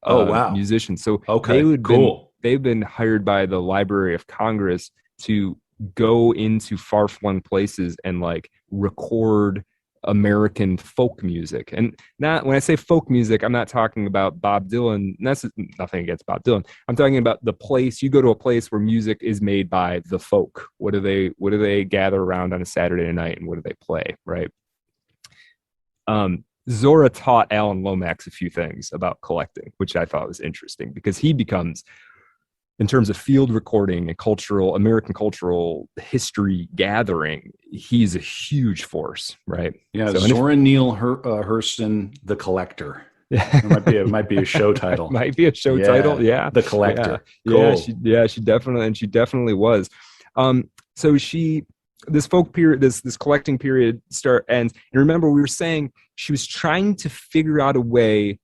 B: musicians. So they've been hired by the Library of Congress to go into far-flung places and like record American folk music. And not, when I say folk music, I'm not talking about Bob Dylan. That's nothing against Bob Dylan. I'm talking about the place. You go to a place where music is made by the folk. What do they gather around on a Saturday night, and what do they play, right? Zora taught Alan Lomax a few things about collecting, which I thought was interesting, because he becomes, in terms of field recording and American cultural history gathering, he's a huge force, right?
A: Yeah, so Zora Neale Hurston, The Collector. It might be a show title.
B: Might be a show title, yeah.
A: The Collector.
B: Yeah, cool. She definitely was. So this folk period, this collecting period ends. And remember, we were saying she was trying to figure out a way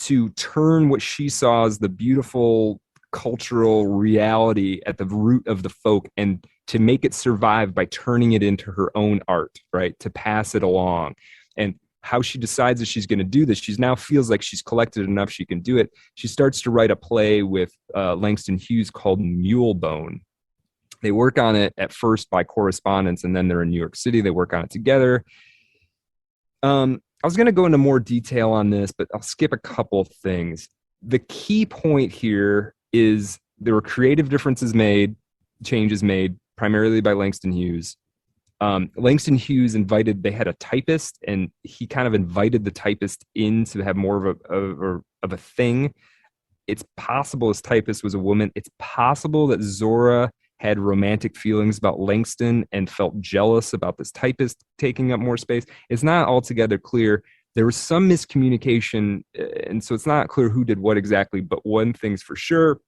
B: to turn what she saw as the beautiful cultural reality at the root of the folk, and to make it survive by turning it into her own art, right? To pass it along. And how she decides that she's going to do this, she now feels like she's collected enough, she can do it. She starts to write a play with Langston Hughes called Mulebone. They work on it at first by correspondence, and then they're in New York City. They work on it together. I was going to go into more detail on this, but I'll skip a couple of things. The key point here is there were creative changes made primarily by Langston Hughes. Langston Hughes they had a typist, and he kind of invited the typist in to have more of a thing. It's possible his typist was a woman. It's possible that Zora had romantic feelings about Langston and felt jealous about this typist taking up more space. It's not altogether clear. There was some miscommunication, and so it's not clear who did what exactly, but one thing's for sure.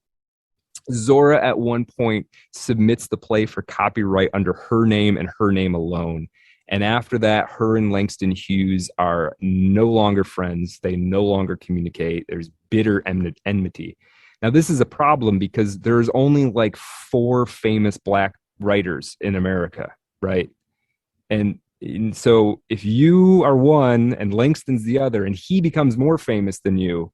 B: Zora at one point submits the play for copyright under her name and her name alone. And after that, her and Langston Hughes are no longer friends. They no longer communicate. There's bitter enmity. Now, this is a problem because there's only like 4 famous Black writers in America, right? And so if you are one and Langston's the other, and he becomes more famous than you,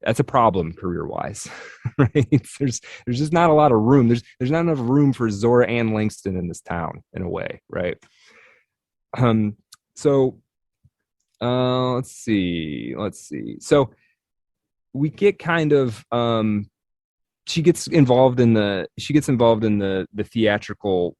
B: That's a problem career-wise, right? There's just not a lot of room. There's not enough room for Zora Ann Langston in this town, in a way, right? So let's see. So we get kind of she gets involved in the theatrical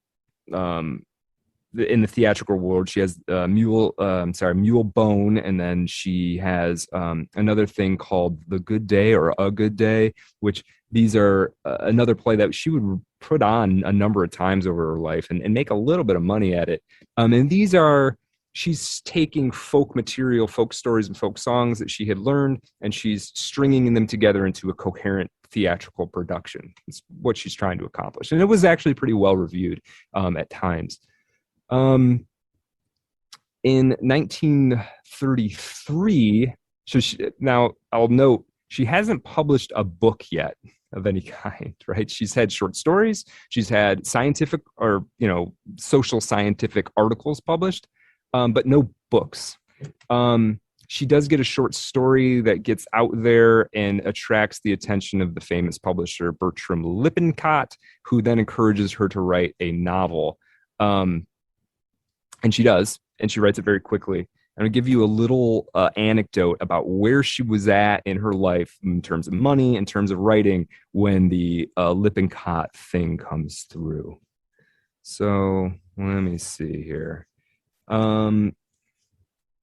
B: in the theatrical world. She has Mule Bone, and then she has another thing called The Good Day or A Good Day, which these are another play that she would put on a number of times over her life and make a little bit of money at it. And these are, she's taking folk material, folk stories and folk songs that she had learned, and she's stringing them together into a coherent theatrical production. It's what she's trying to accomplish. And it was actually pretty well reviewed at times. In 1933, now I'll note, she hasn't published a book yet of any kind, right? She's had short stories, she's had scientific or, social scientific articles published, but no books. She does get a short story that gets out there and attracts the attention of the famous publisher Bertram Lippincott, who then encourages her to write a novel. And she does, and she writes it very quickly. I'm going to give you a little anecdote about where she was at in her life in terms of money, in terms of writing, when the Lippincott thing comes through. So let me see here. In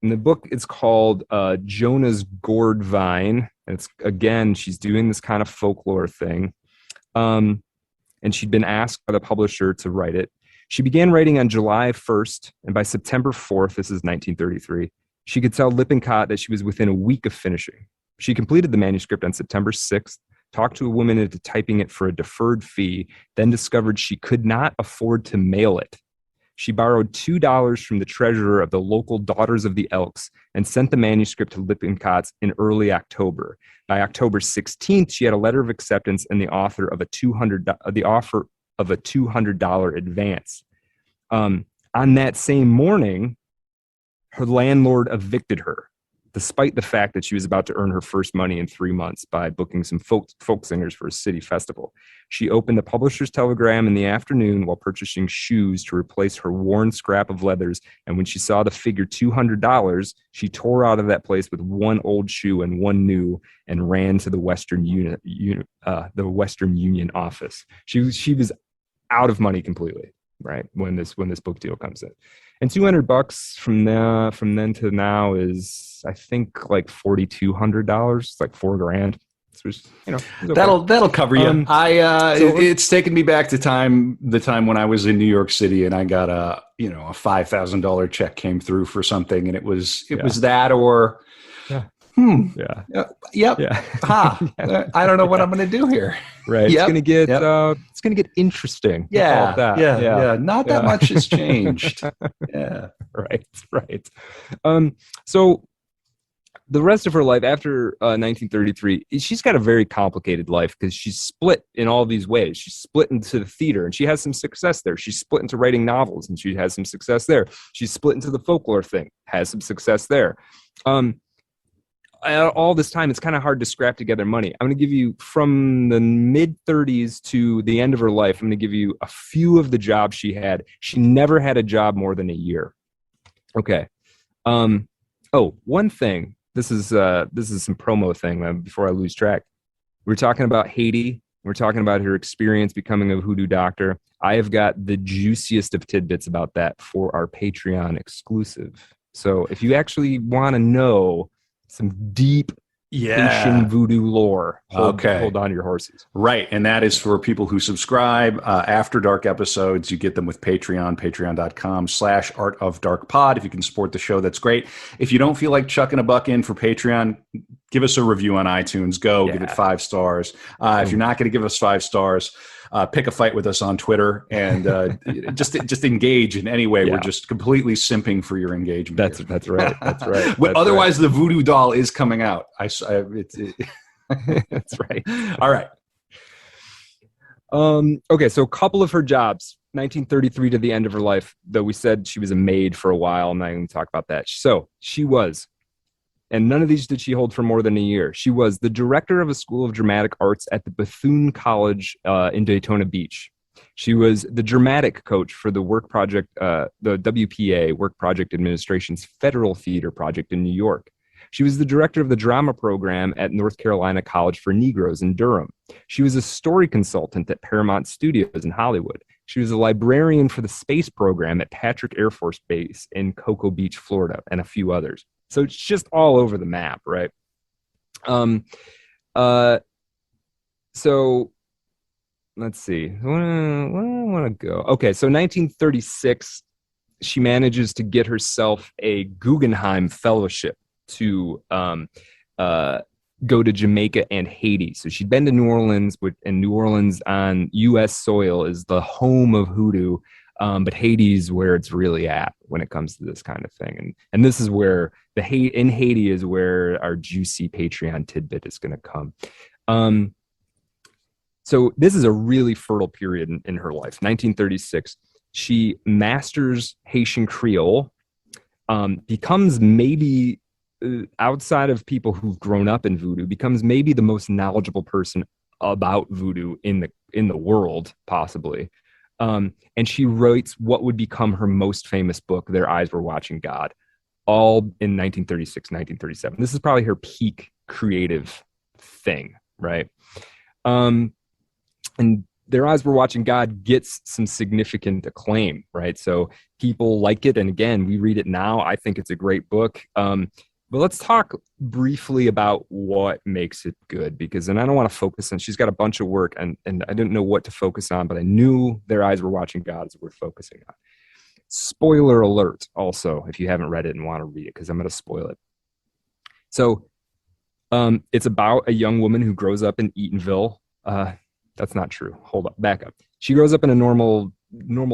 B: the book, it's called Jonah's Gourd Vine. It's, again, she's doing this kind of folklore thing. And she'd been asked by the publisher to write it. She began writing on July 1st, and by September 4th, this is 1933, she could tell Lippincott that she was within a week of finishing. She completed the manuscript on September 6th, talked to a woman into typing it for a deferred fee, then discovered she could not afford to mail it. She borrowed $2 from the treasurer of the local Daughters of the Elks and sent the manuscript to Lippincott's in early October. By October 16th, she had a letter of acceptance and the offer of a $200 advance. On that same morning, her landlord evicted her, despite the fact that she was about to earn her first money in 3 months by booking some folk singers for a city festival. She opened the publisher's telegram in the afternoon while purchasing shoes to replace her worn scrap of leathers, and when she saw the figure $200, she tore out of that place with one old shoe and one new and ran to the Western Union office. She was out of money completely, right? When this book deal comes in, and $200 from then to now is, I think, like $4,200. It's like $4,000. So okay.
A: That'll cover you. It's taken me back to the time when I was in New York City and I got a $5,000 check came through for something, and it was that or.
B: Yeah.
A: Yeah. Yep.
B: Yeah.
A: I don't know what I'm going to do here.
B: Right. Yep. It's going to get interesting.
A: Yeah. Yeah. Not that much has changed. Yeah.
B: Right. So the rest of her life after 1933, she's got a very complicated life because she's split in all these ways. She's split into the theater, and she has some success there. She's split into writing novels, and she has some success there. She's split into the folklore thing, has some success there. All this time, it's kind of hard to scrap together money. I'm going to give you, from the mid-30s to the end of her life, I'm going to give you a few of the jobs she had. She never had a job more than a year. Okay. One thing. This is some promo thing before I lose track. We're talking about Haiti. We're talking about her experience becoming a voodoo doctor. I have got the juiciest of tidbits about that for our Patreon exclusive. So if you actually want to know some deep Haitian voodoo lore, hold on to your horses.
A: Right, and that is for people who subscribe. After Dark episodes, you get them with Patreon, patreon.com/artofdarkpod. If you can support the show, that's great. If you don't feel like chucking a buck in for Patreon, give us a review on iTunes. Give it 5 stars. If you're not going to give us 5 stars, pick a fight with us on Twitter and just engage in any way. Yeah. We're just completely simping for your engagement.
B: That's right.
A: Otherwise, the voodoo doll is coming out. That's
B: right.
A: All right.
B: Okay, so a couple of her jobs, 1933 to the end of her life, though we said she was a maid for a while. I'm not going to talk about that. So she was And none of these did she hold for more than a year. She was the director of a school of dramatic arts at the Bethune College in Daytona Beach. She was the dramatic coach for the work project, the WPA, Work Project Administration's federal theater project in New York. She was the director of the drama program at North Carolina College for Negroes in Durham. She was a story consultant at Paramount Studios in Hollywood. She was a librarian for the space program at Patrick Air Force Base in Cocoa Beach, Florida, and a few others. So it's just all over the map, right? So let's see. Where I want to go. Okay, so 1936, she manages to get herself a Guggenheim Fellowship to go to Jamaica and Haiti. So she'd been to New Orleans, and New Orleans on U.S. soil is the home of hoodoo, but Haiti's where it's really at when it comes to this kind of thing. And this is where in Haiti is where our juicy Patreon tidbit is going to come. So this is a really fertile period in her life. 1936, she masters Haitian Creole, becomes maybe, outside of people who've grown up in voodoo, becomes maybe the most knowledgeable person about voodoo in the world, possibly. And she writes what would become her most famous book, Their Eyes Were Watching God, all in 1936, 1937. This is probably her peak creative thing, right? And Their Eyes Were Watching God gets some significant acclaim, right? So people like it. And again, we read it now. I think it's a great book. But let's talk briefly about what makes it good, because, and I don't want to focus on, she's got a bunch of work and I didn't know what to focus on, but I knew Their Eyes Were Watching God is worth focusing on. Spoiler alert also, if you haven't read it and want to read it, because I'm going to spoil it. So it's about a young woman who grows up in Eatonville. That's not true. Hold up, back up. She grows up in a normal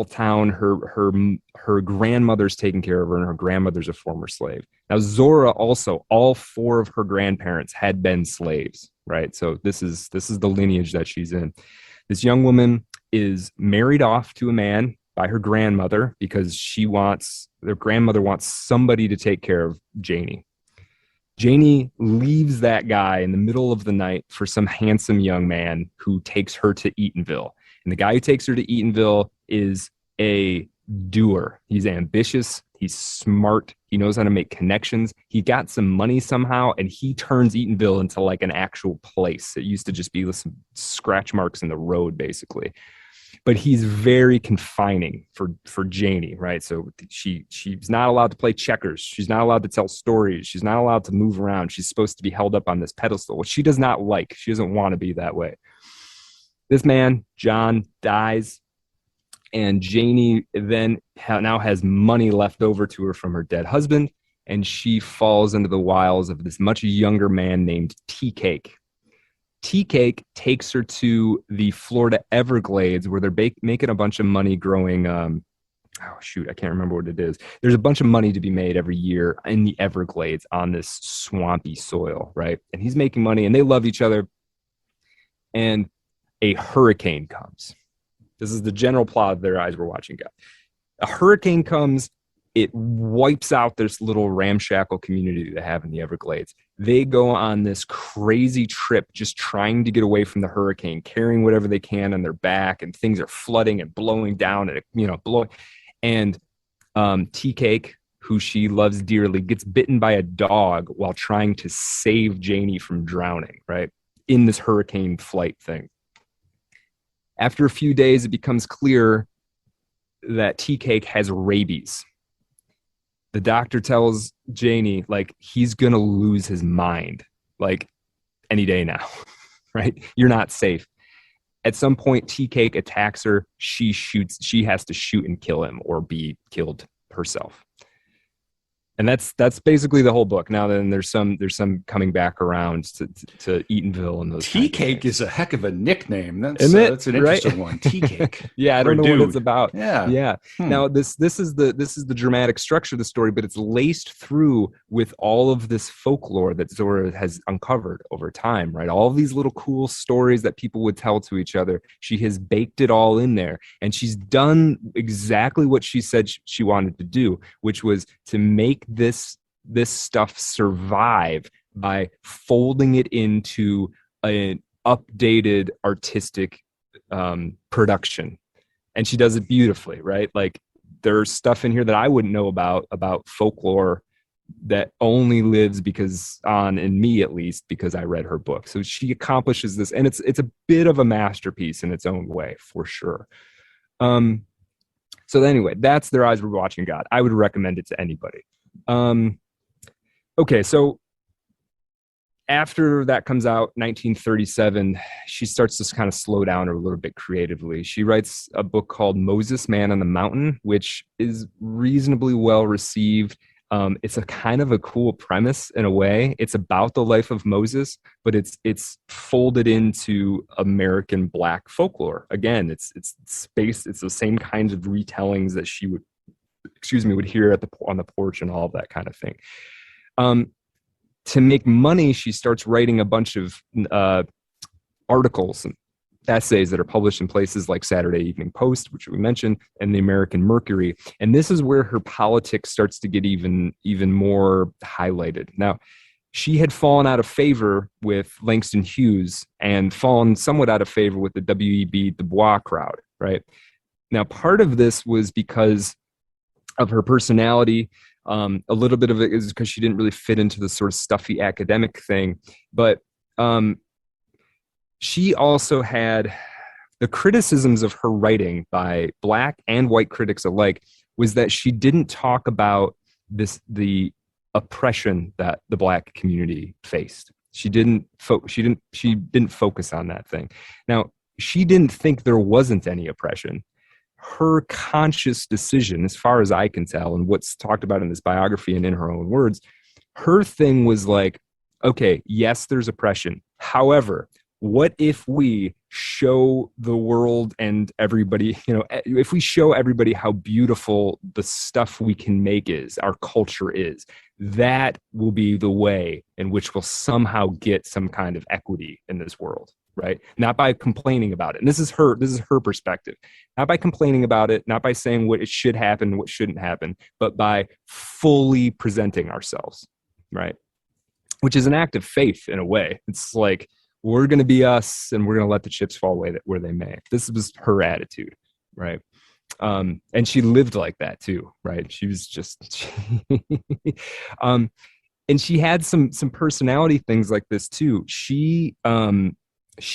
B: town. Her grandmother's taking care of her, and her grandmother's a former slave. Now, Zora also, all four of her grandparents had been slaves, right? So this is the lineage that she's in. This young woman is married off to a man by her grandmother because their grandmother wants somebody to take care of Janie. Janie leaves that guy in the middle of the night for some handsome young man who takes her to Eatonville. And the guy who takes her to Eatonville is a doer. He's ambitious. He's smart. He knows how to make connections. He got some money somehow, and he turns Eatonville into like an actual place. It used to just be some scratch marks in the road, basically. But he's very confining for Janie, right? So she's not allowed to play checkers. She's not allowed to tell stories. She's not allowed to move around. She's supposed to be held up on this pedestal, which she does not like. She doesn't want to be that way. This man, John, dies, and Janie then now has money left over to her from her dead husband, and she falls into the wiles of this much younger man named Tea Cake. Tea Cake takes her to the Florida Everglades, where they're making a bunch of money growing. I can't remember what it is. There's a bunch of money to be made every year in the Everglades on this swampy soil, right? And he's making money, and they love each other. And a hurricane comes. This is the general plot of Their Eyes Were Watching God. A hurricane comes. It wipes out this little ramshackle community they have in the Everglades. They go on this crazy trip just trying to get away from the hurricane, carrying whatever they can on their back, and things are flooding and blowing down and blowing. And Tea Cake, who she loves dearly, gets bitten by a dog while trying to save Janie from drowning, right? In this hurricane flight thing. After a few days, it becomes clear that Tea Cake has rabies. The doctor tells Janie, like, he's going to lose his mind, like, any day now, right? You're not safe. At some point, Tea Cake attacks her. She has to shoot and kill him or be killed herself. And that's basically the whole book. Now then, there's some coming back around to Eatonville and those.
A: Tea Cake is a heck of a nickname. That's an interesting one. Tea Cake.
B: Yeah, I don't know what it's about.
A: Yeah.
B: Now this is the dramatic structure of the story, but it's laced through with all of this folklore that Zora has uncovered over time. Right, all of these little cool stories that people would tell to each other. She has baked it all in there, and she's done exactly what she said she wanted to do, which was to make this this stuff survive by folding it into an updated artistic production. And she does it beautifully, right? Like there's stuff in here that I wouldn't know about folklore that only lives in me, at least, because I read her book. So she accomplishes this, and it's a bit of a masterpiece in its own way, for sure. So anyway, that's Their Eyes Were Watching God. I would recommend it to anybody. Okay, so after that comes out, 1937, she starts to kind of slow down a little bit creatively. She writes a book called Moses, Man on the Mountain, which is reasonably well received. It's a kind of a cool premise in a way. It's about the life of Moses, but it's folded into American Black folklore. Again, it's spaced. It's the same kinds of retellings that she would hear on the porch and all of that kind of thing. To make money, she starts writing a bunch of articles and essays that are published in places like Saturday Evening Post, which we mentioned, and the American Mercury. And this is where her politics starts to get even more highlighted. Now, she had fallen out of favor with Langston Hughes and fallen somewhat out of favor with the W.E.B. Du Bois crowd, right? Now, part of this was because of her personality. A little bit of it is because she didn't really fit into the sort of stuffy academic thing, but she also had the criticisms of her writing by Black and white critics alike was that she didn't talk about the oppression that the Black community faced. She didn't focus on that thing. Now, she didn't think there wasn't any oppression. Her conscious decision, as far as I can tell, and what's talked about in this biography and in her own words, her thing was like, okay, yes, there's oppression. However, what if we show the world and everybody, if we show everybody how beautiful the stuff we can make is, our culture is, that will be the way in which we'll somehow get some kind of equity in this world. Right? Not by complaining about it. And this is her perspective. Not by complaining about it, not by saying what it should happen, what shouldn't happen, but by fully presenting ourselves, right? Which is an act of faith in a way. It's like, we're going to be us and we're going to let the chips fall away where they may. This was her attitude, right? And she lived like that too, right? She was just, and she had some personality things like this too. She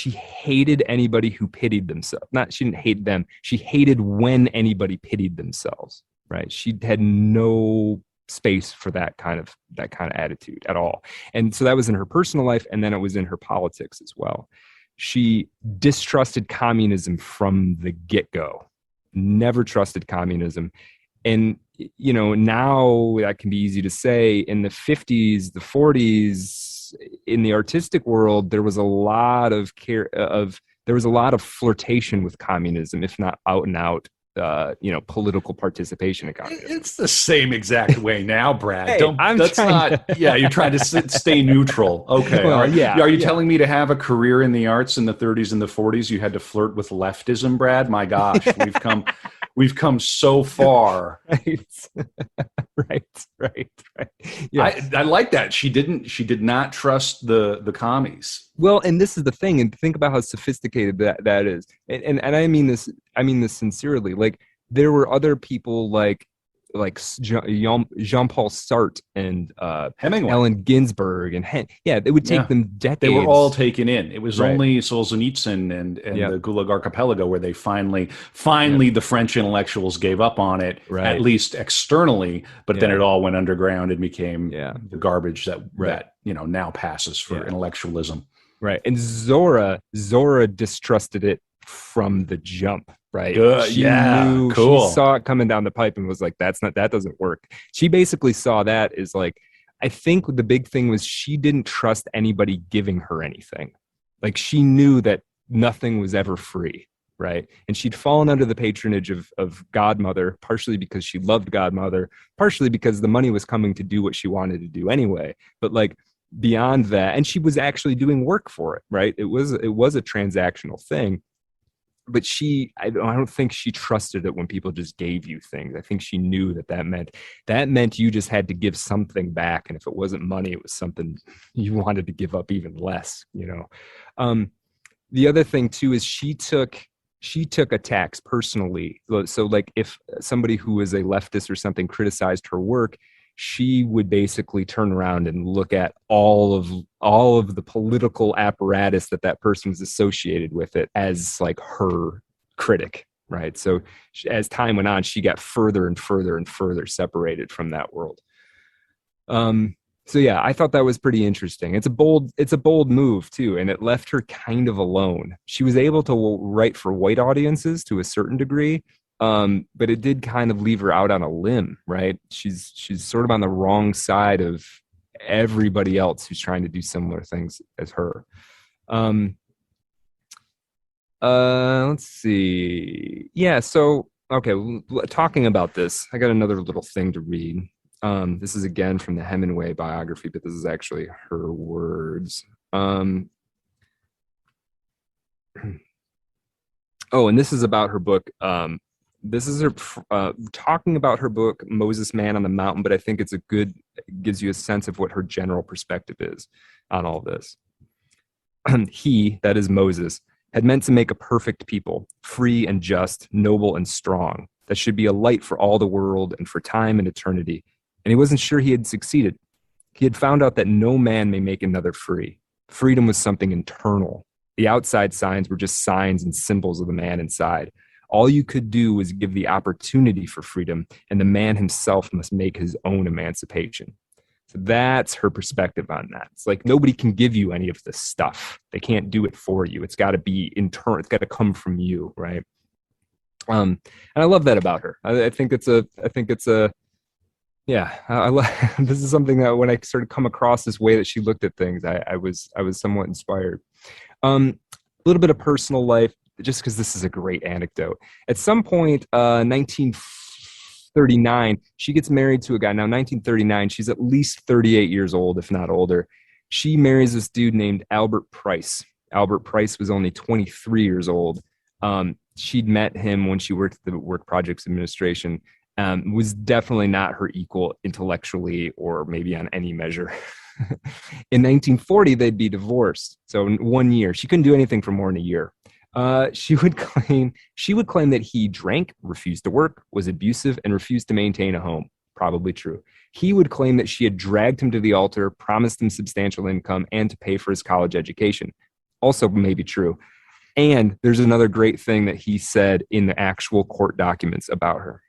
B: hated anybody who pitied themselves. She didn't hate them. She hated when anybody pitied themselves, right? She had no space for that kind of attitude at all. And so that was in her personal life, and then it was in her politics as well. She distrusted communism from the get-go. Never trusted communism. And now that can be easy to say. In the 50s, the 40s, in the artistic world, there was a lot of flirtation with communism, if not out and out, political participation in communism.
A: It's the same exact way now, Brad.
B: Hey,
A: you're trying to stay neutral. Okay.
B: Well,
A: are you telling me to have a career in the arts in the 30s and the 40s, you had to flirt with leftism, Brad? My gosh, we've come so far. Right. Yeah. I like that. She did not trust the commies.
B: Well, and this is the thing, and think about how sophisticated that is. And I mean this sincerely. Like, there were other people like Jean-Paul Sartre and
A: Hemingway,
B: Allen Ginsberg, and it would take them decades.
A: They were all taken in. It was only Solzhenitsyn and the Gulag Archipelago where they finally the French intellectuals gave up on it, at least externally. But then it all went underground and became the garbage that now passes for intellectualism. Right.
B: And Zora distrusted it from the jump. Right.
A: Good.
B: She knew, cool. She saw it coming down the pipe and was like, that doesn't work. She basically saw that as like, I think the big thing was she didn't trust anybody giving her anything. Like, she knew that nothing was ever free. Right. And she'd fallen under the patronage of Godmother, partially because she loved Godmother, partially because the money was coming to do what she wanted to do anyway. But like, beyond that, and she was actually doing work for it. Right. It was a transactional thing. but I don't think she trusted it when people just gave you things. I think she knew that meant you just had to give something back. And if it wasn't money, it was something you wanted to give up even less, The other thing too, is she took attacks personally. So like if somebody who was a leftist or something criticized her work, she would basically turn around and look at all of the political apparatus that person was associated with it as like her critic, right? So as time went on, she got further and further and further separated from that world. So yeah, I thought that was pretty interesting. It's a bold move too, and it left her kind of alone. She was able to write for white audiences to a certain degree, but it did kind of leave her out on a limb, right? She's sort of on the wrong side of everybody else who's trying to do similar things as her. Let's see. Yeah, so okay, talking about this, I got another little thing to read. This is again from the Hemingway biography, but this is actually her words. Oh, and this is about her book. This is her talking about her book, Moses Man on the Mountain, but I think it gives you a sense of what her general perspective is on all this. He, that is Moses, had meant to make a perfect people, free and just, noble and strong, that should be a light for all the world and for time and eternity. And he wasn't sure he had succeeded. He had found out that no man may make another free. Freedom was something internal. The outside signs were just signs and symbols of the man inside. All you could do was give the opportunity for freedom, and the man himself must make his own emancipation. So that's her perspective on that. It's like nobody can give you any of this stuff. They can't do it for you. It's got to be internal. It's got to come from you, right? And I love that about her. I think it's a yeah. This is something that when I sort of come across this way that she looked at things, I was somewhat inspired. A little bit of personal life, just because this is a great anecdote. At some point, 1939, she gets married to a guy. Now, 1939, she's at least 38 years old, if not older. She marries this dude named Albert Price. Albert Price was only 23 years old. She'd met him when she worked at the Work Projects Administration. Was definitely not her equal intellectually or maybe on any measure. In 1940, they'd be divorced. So in 1 year, she couldn't do anything for more than a year. She would claim that he drank, refused to work, was abusive, and refused to maintain a home. Probably true. He would claim that she had dragged him to the altar, promised him substantial income, and to pay for his college education. Also maybe true. And there's another great thing that he said in the actual court documents about her.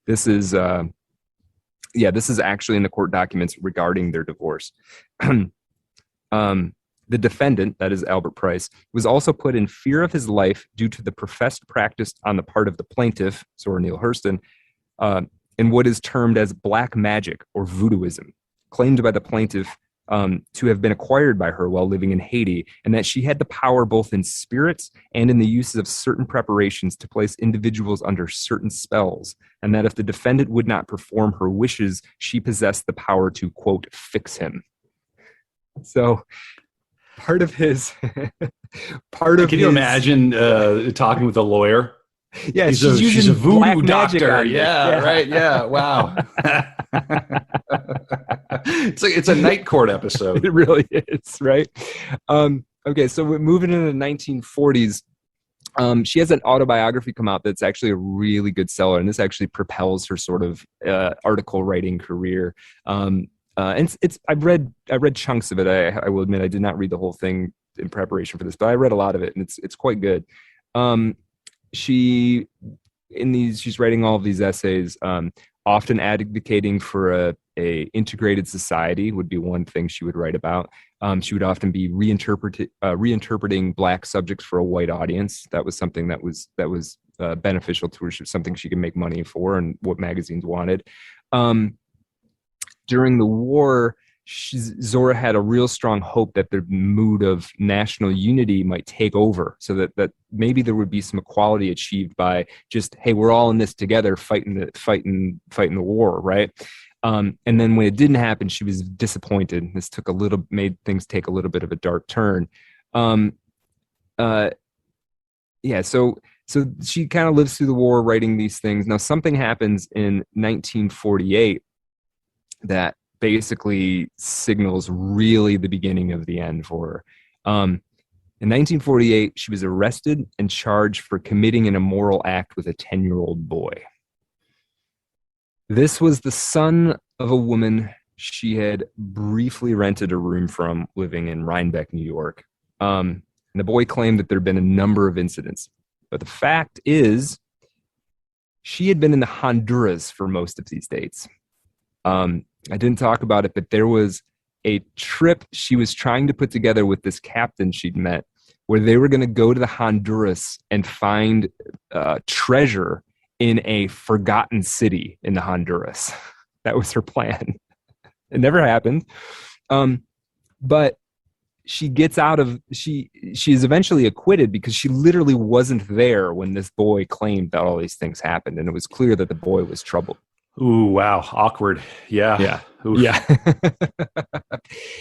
B: This is actually in the court documents regarding their divorce. The defendant, that is Albert Price, was also put in fear of his life due to the professed practice on the part of the plaintiff, Zora Neale Hurston, in what is termed as black magic or voodooism, claimed by the plaintiff to have been acquired by her while living in Haiti, and that she had the power both in spirits and in the use of certain preparations to place individuals under certain spells, and that if the defendant would not perform her wishes, she possessed the power to, quote, fix him. So part of his
A: Can you imagine talking with a lawyer?
B: Yeah,
A: she's a voodoo doctor. Yeah, right. Yeah, wow. It's a night court episode.
B: It really is, right? Okay, so we're moving into the 1940s. She has an autobiography come out that's actually a really good seller, and this actually propels her sort of article writing career. And I've read chunks of it. I will admit I did not read the whole thing in preparation for this, but I read a lot of it, and it's quite good. She's writing all of these essays, often advocating for a integrated society would be one thing she would write about. She would often be reinterpreting black subjects for a white audience. That was something that was beneficial to her, something she could make money for, and what magazines wanted. During the war, Zora had a real strong hope that the mood of national unity might take over, so that maybe there would be some equality achieved by just, hey, we're all in this together, fighting the war, right? And then when it didn't happen, she was disappointed. This made things take a little bit of a dark turn. So she kind of lives through the war writing these things. Now something happens in 1948 that basically signals really the beginning of the end for her. In 1948, she was arrested and charged for committing an immoral act with a 10-year-old boy. This was the son of a woman she had briefly rented a room from living in Rhinebeck, New York. And the boy claimed that there had been a number of incidents. But the fact is, she had been in the Honduras for most of these dates. I didn't talk about it, but there was a trip she was trying to put together with this captain she'd met, where they were going to go to the Honduras and find treasure in a forgotten city in the Honduras. That was her plan. It never happened. But she gets out of, she is eventually acquitted because she literally wasn't there when this boy claimed that all these things happened. And it was clear that the boy was troubled.
A: Ooh, wow. Awkward. Yeah.
B: Yeah.
A: Oof.
B: Yeah.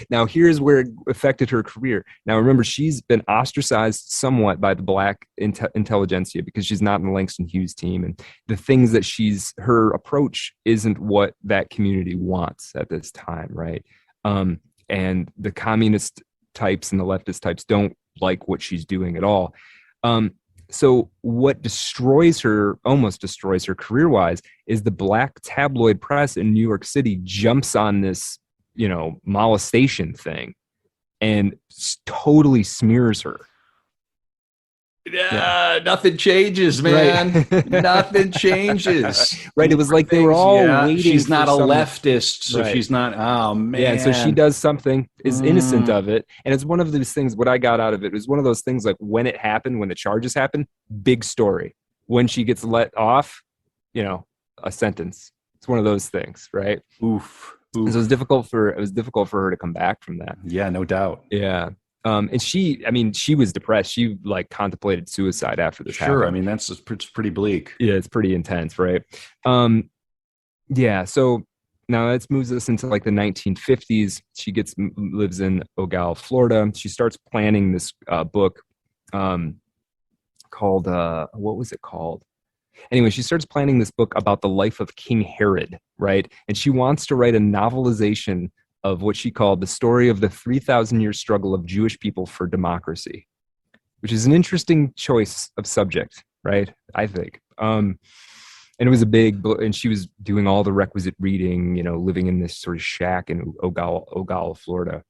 B: Now, here's where it affected her career. Now, remember, she's been ostracized somewhat by the black intelligentsia because she's not in the Langston Hughes team. And the things that her approach isn't what that community wants at this time, right? And the communist types and the leftist types don't like what she's doing at all. So what almost destroys her career-wise, is the black tabloid press in New York City jumps on this, molestation thing and totally smears her.
A: Yeah, nothing changes, man. Right. Nothing changes.
B: Right. It was like they were all waiting.
A: She's not a leftist, so right. She's not. Oh man.
B: Yeah. So she does something, is innocent of it, and it's one of those things. What I got out of it was one of those things like when it happened, when the charges happened, big story. When she gets let off, a sentence. It's one of those things, right?
A: Oof.
B: So it was difficult for her to come back from that.
A: Yeah, no doubt.
B: Yeah. And she was depressed. She contemplated suicide after this happened.
A: Sure. I mean, it's pretty bleak.
B: Yeah. It's pretty intense. Right. Yeah. So now that moves us into like the 1950s. She lives in Eatonville, Florida. She starts planning this book called, what was it called? Anyway, she starts planning this book about the life of King Herod. Right. And she wants to write a novelization of what she called the story of the 3,000-year struggle of Jewish people for democracy, which is an interesting choice of subject, right? I think. And it was and she was doing all the requisite reading, living in this sort of shack in Eatonville, Florida.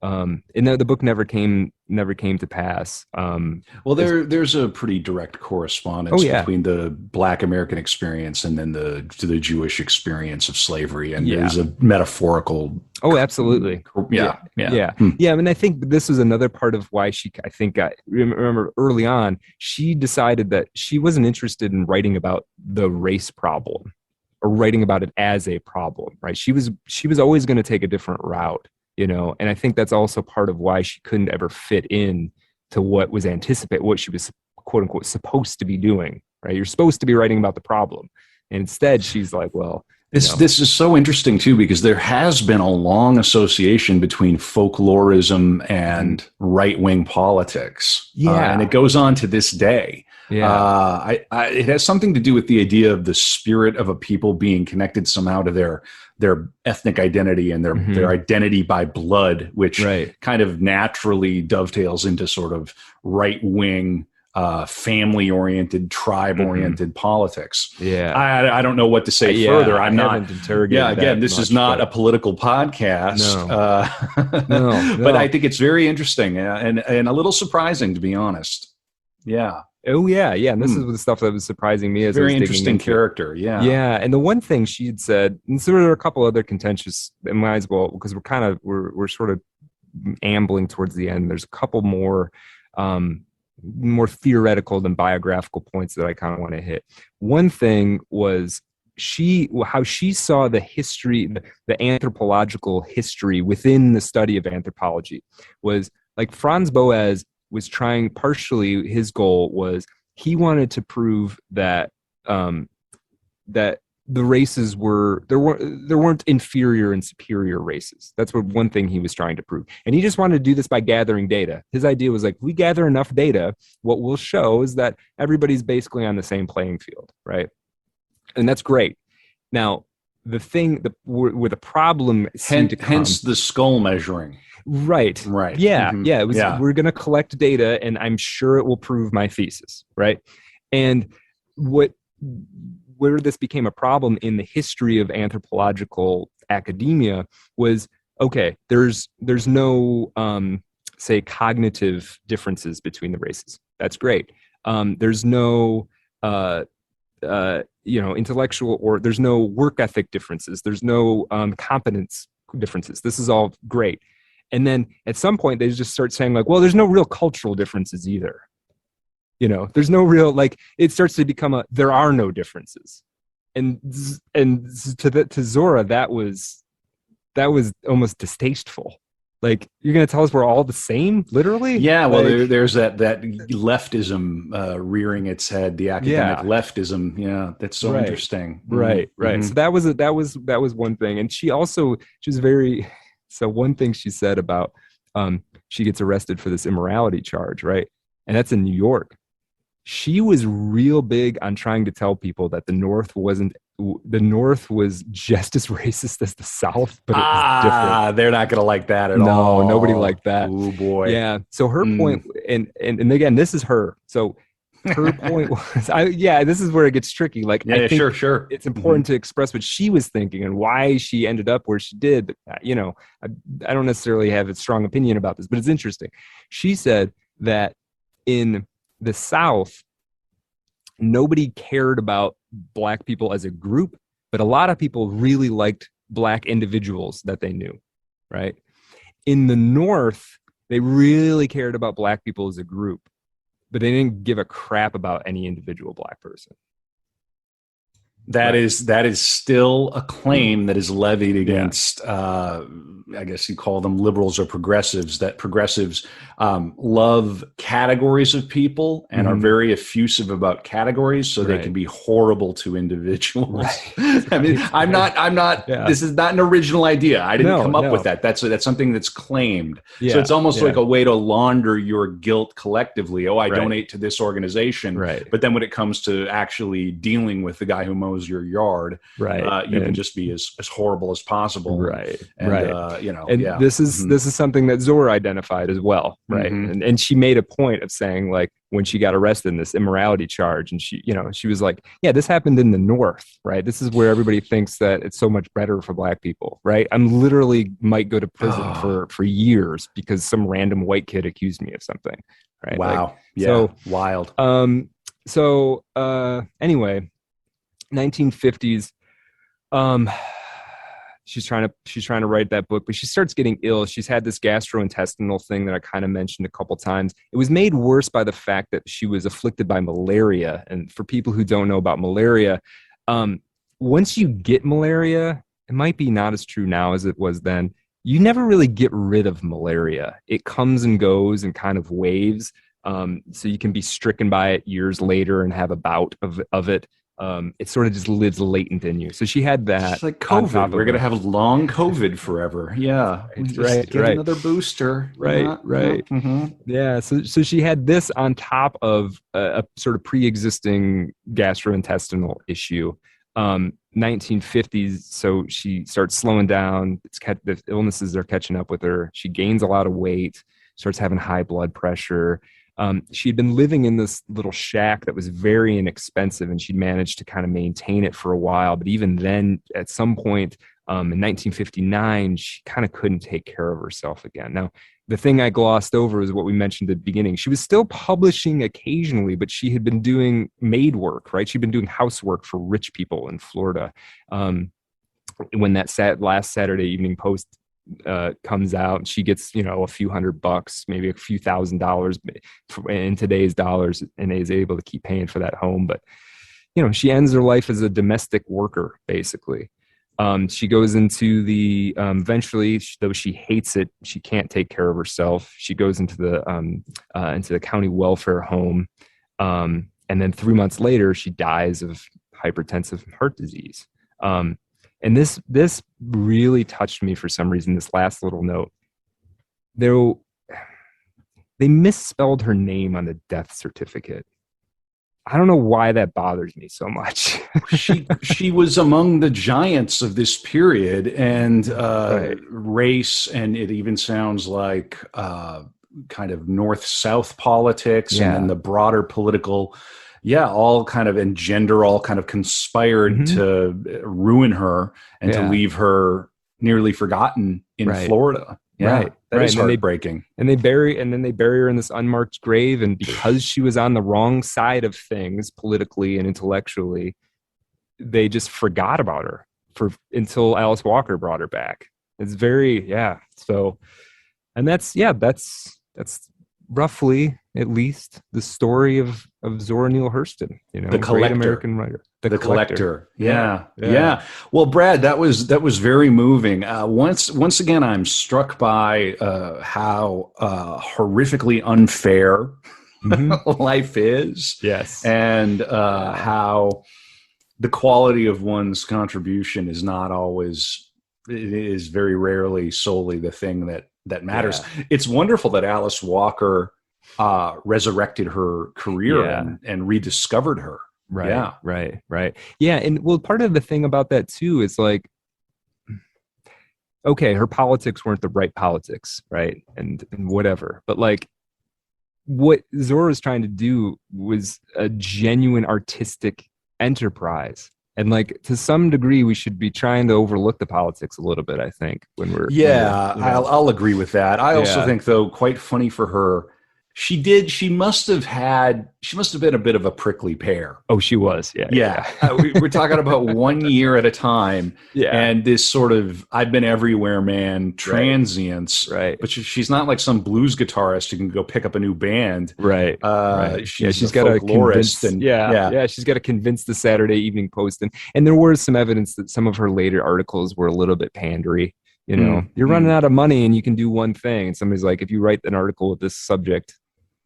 B: And the book never came to pass.
A: Well, there's a pretty direct correspondence between the Black American experience and then the Jewish experience of slavery, and there's a metaphorical.
B: Oh, absolutely. Yeah. I mean, I think this was another part of why I remember early on, she decided that she wasn't interested in writing about the race problem or writing about it as a problem, right? She was always going to take a different route. And I think that's also part of why she couldn't ever fit in to what was anticipated, what she was quote unquote supposed to be doing, right? You're supposed to be writing about the problem. And instead she's like, well,
A: this is so interesting too, because there has been a long association between folklorism and right-wing politics.
B: Yeah.
A: And it goes on to this day.
B: Yeah.
A: It has something to do with the idea of the spirit of a people being connected somehow to their ethnic identity and their identity by blood, which kind of naturally dovetails into sort of right-wing, family-oriented, tribe-oriented politics.
B: Yeah.
A: I don't know what to say further. I'm not
B: interrogated.
A: Yeah, again, this is not a political podcast.
B: No.
A: But I think it's very interesting and a little surprising, to be honest. Yeah.
B: Oh yeah. And this is the stuff that was surprising me as
A: very interesting character. Yeah.
B: Yeah. And the one thing she had said, and so there were a couple other contentious, and might as well, because we're sort of ambling towards the end. There's a couple more theoretical than biographical points that I kind of want to hit. One thing was how she saw the history, the anthropological history within the study of anthropology was like Franz Boas was trying, partially his goal was he wanted to prove that that the races there weren't inferior and superior races. That's one thing he was trying to prove. And he just wanted to do this by gathering data. His idea was like, we gather enough data, what we'll show is that everybody's basically on the same playing field, right? And that's great. Now, the thing where the problem seemed to come,
A: hence the skull measuring.
B: Right. Yeah. Mm-hmm. Yeah. It was, we're going to collect data and I'm sure it will prove my thesis. Right. And where this became a problem in the history of anthropological academia was, okay, there's no, say, cognitive differences between the races. That's great. There's no, intellectual, or there's no work ethic differences. There's no competence differences. This is all great. And then at some point they just start saying like, well, there's no real cultural differences either. There's no real, like, it starts to become there are no differences. And to Zora, that was almost distasteful. Like, you're going to tell us we're all the same, literally?
A: Yeah, well, there's that leftism rearing its head, the academic leftism. Yeah, that's so interesting.
B: Right.
A: Mm-hmm.
B: So that was one thing. And she was very, so one thing she said about, she gets arrested for this immorality charge, right? And that's in New York. She was real big on trying to tell people that the North was just as racist as the South, but it was different.
A: They're not going to like that at all.
B: No, nobody liked that.
A: Oh boy.
B: Yeah. So her point, and again, this is her. So her point was, this is where it gets tricky. Like, I think
A: sure.
B: It's important to express what she was thinking and why she ended up where she did. But, I don't necessarily have a strong opinion about this, but it's interesting. She said that in the South, nobody cared about Black people as a group, but a lot of people really liked Black individuals that they knew, right? In the North, they really cared about Black people as a group, but they didn't give a crap about any individual Black person.
A: That is still a claim that is levied against, I guess you call them liberals or progressives, that progressives love categories of people and are very effusive about categories, so they can be horrible to individuals. Right. I mean, I'm not, this is not an original idea. I didn't come up with that. That's something that's claimed. Yeah. So it's almost like a way to launder your guilt collectively. Oh, I donate to this organization. Right. But then when it comes to actually dealing with the guy who mows your yard, you can just be as horrible as possible. Right. And
B: this is something that Zora identified as well. Right. Mm-hmm. And she made a point of saying, like, when she got arrested in this immorality charge, and she was like, yeah, this happened in the North, right? This is where everybody thinks that it's so much better for Black people, right? I'm literally might go to prison for years because some random white kid accused me of something, right?
A: Wow.
B: Like, so
A: wild.
B: Anyway, 1950s, she's trying to write that book, but she starts getting ill. She's had this gastrointestinal thing that I kind of mentioned a couple times. It was made worse by the fact that she was afflicted by malaria. And for people who don't know about malaria, once you get malaria, it might be not as true now as it was then. You never really get rid of malaria. It comes and goes in kind of waves. So you can be stricken by it years later and have a bout of it. It sort of just lives latent in you. So she had that. It's
A: like COVID. We're going to have long COVID forever. Yeah. Get another booster.
B: Right. Mm-hmm. Yeah. So she had this on top of a sort of pre-existing gastrointestinal issue. 1950s. So she starts slowing down. The illnesses are catching up with her. She gains a lot of weight, starts having high blood pressure. She'd been living in this little shack that was very inexpensive, and she'd managed to kind of maintain it for a while. But even then, at some point in 1959, she kind of couldn't take care of herself again. Now, the thing I glossed over is what we mentioned at the beginning. She was still publishing occasionally, but she had been doing maid work, right? She'd been doing housework for rich people in Florida. When that last Saturday Evening Post comes out, she gets a few $100, maybe a few $1,000 in today's dollars, and is able to keep paying for that home. But she ends her life as a domestic worker, basically. She goes into the eventually, though she hates it, she can't take care of herself. She goes into the county welfare home, and then 3 months later she dies of hypertensive heart disease. And this really touched me for some reason. This last little note, they misspelled her name on the death certificate. I don't know why that bothers me so much.
A: she was among the giants of this period, and race, and it even sounds like kind of north-south politics, and then the broader political, all kind of, and gender all kind of conspired to ruin her and to leave her nearly forgotten in Florida. That is heartbreaking. And then they bury her in this unmarked grave, and because she was on the wrong side of things politically and intellectually, they just forgot about her until Alice Walker brought her back. It's very so, and that's roughly, at least, the story of Zora Neale Hurston, the great American writer. The collector. Yeah. Well, Brad, that was very moving. Once again, I'm struck by how horrifically unfair life is. Yes. And how the quality of one's contribution is not always, it is very rarely solely the thing that matters. Yeah. It's wonderful that Alice Walker resurrected her career and rediscovered her. Right. Yeah. And well, part of the thing about that too is like, okay, her politics weren't the right politics, right? And whatever. But like, what Zora was trying to do was a genuine artistic enterprise. And like, to some degree, we should be trying to overlook the politics a little bit, I think, when we're... I'll agree with that. I also think, though, quite funny for her, she must have been a bit of a prickly pear. Oh, she was. We're talking about 1 year at a time. And this sort of I've been everywhere man transience. Right. But she's not like some blues guitarist who can go pick up a new band. Right. She's got a folklorist, and she's got to convince the Saturday Evening Post, and there was some evidence that some of her later articles were a little bit pandery. You're running out of money and you can do one thing. And somebody's like, if you write an article with this subject,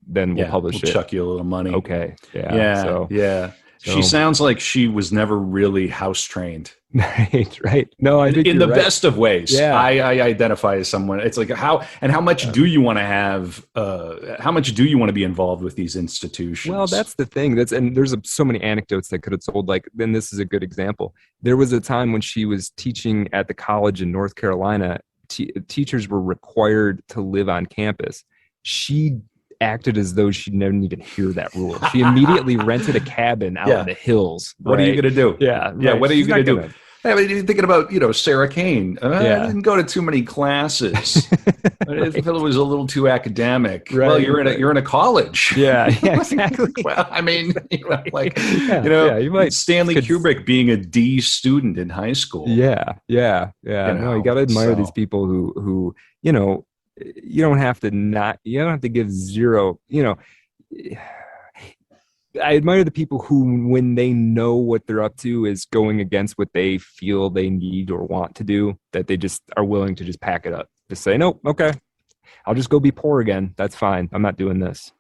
A: then we'll publish it. We'll chuck you a little money. Okay. Yeah. She sounds like she was never really house trained. Right. No, I think in the best of ways. Yeah. I identify as someone. It's like how much do you want to have? How much do you want to be involved with these institutions? Well, that's the thing. And there's so many anecdotes that could have told. Like, then this is a good example. There was a time when she was teaching at the college in North Carolina. Teachers were required to live on campus. She acted as though she didn't even hear that rule. She immediately rented a cabin out in the hills. What are you going to do? What are you going to do? I mean, you're thinking about, Sarah Kane. I didn't go to too many classes. I felt it was a little too academic. Right, well, you're in a college. Yeah, exactly. Well, I mean, you might Stanley Kubrick being a D student in high school. Yeah. No, you got to admire these people who you don't have to give zero. I admire the people who, when they know what they're up to is going against what they feel they need or want to do, that they just are willing to just pack it up. Just say, no, okay, I'll just go be poor again. That's fine. I'm not doing this.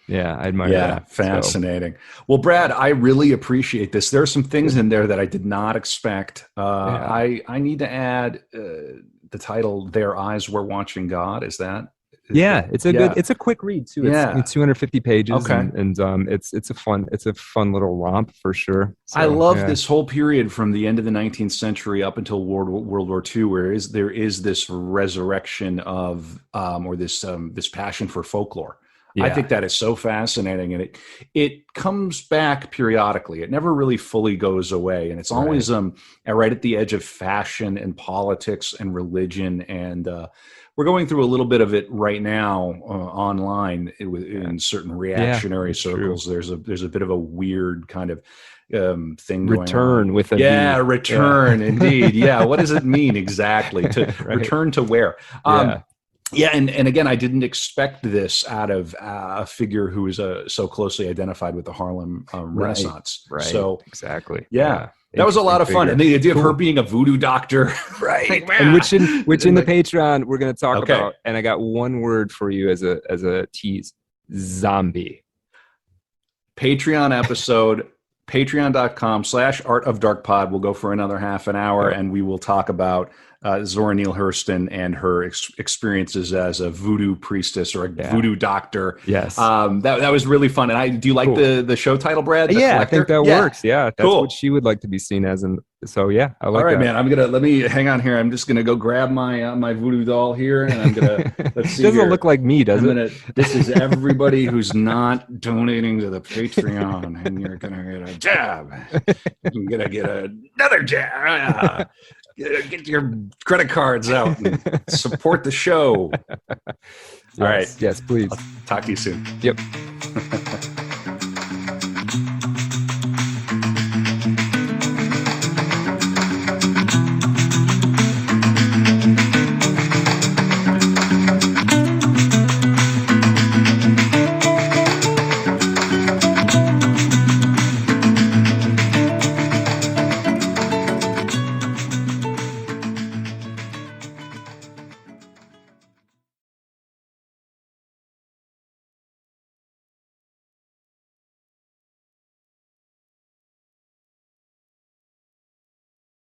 A: Yeah, I admire that. Yeah, fascinating. So, well, Brad, I really appreciate this. There are some things in there that I did not expect. I need to add the title, Their Eyes Were Watching God. Is that? It's a quick read too. It's 250 pages. Okay. And it's a fun little romp for sure. So, I love this whole period from the end of the 19th century up until World War II, where there is this resurrection of this passion for folklore. Yeah. I think that is so fascinating, and it comes back periodically. It never really fully goes away, and it's always right at the edge of fashion and politics and religion. And we're going through a little bit of it right now online in certain reactionary circles. True. There's a bit of a weird kind of thing going on. With a return indeed. Yeah, what does it mean exactly to return to where? And again, I didn't expect this out of a figure who is so closely identified with the Harlem Renaissance. Right. So exactly. Yeah. That was a lot of fun. And the idea of her being a voodoo doctor. Right. And which in the Patreon we're going to talk about. And I got one word for you as a tease: zombie. Patreon episode. patreon.com/artofdarkpod. We'll go for another half an hour, and we will talk about Zora Neale Hurston and her experiences as a voodoo priestess or a voodoo doctor.
B: Yes.
A: That was really fun. And do you like the show title, Brad?
B: I think that works. Yeah. That's what she would like to be seen as. And so, yeah, I like that. All right,
A: man. Let me hang on here. I'm just going to go grab my my voodoo doll here, and I'm going to, let's see.
B: It doesn't look like me, does it?
A: This is everybody who's not donating to the Patreon, and you're going to get a jab. You're going to get another jab. Get your credit cards out and support the show. All right.
B: Yes, please.
A: I'll talk to you soon.
B: Yep.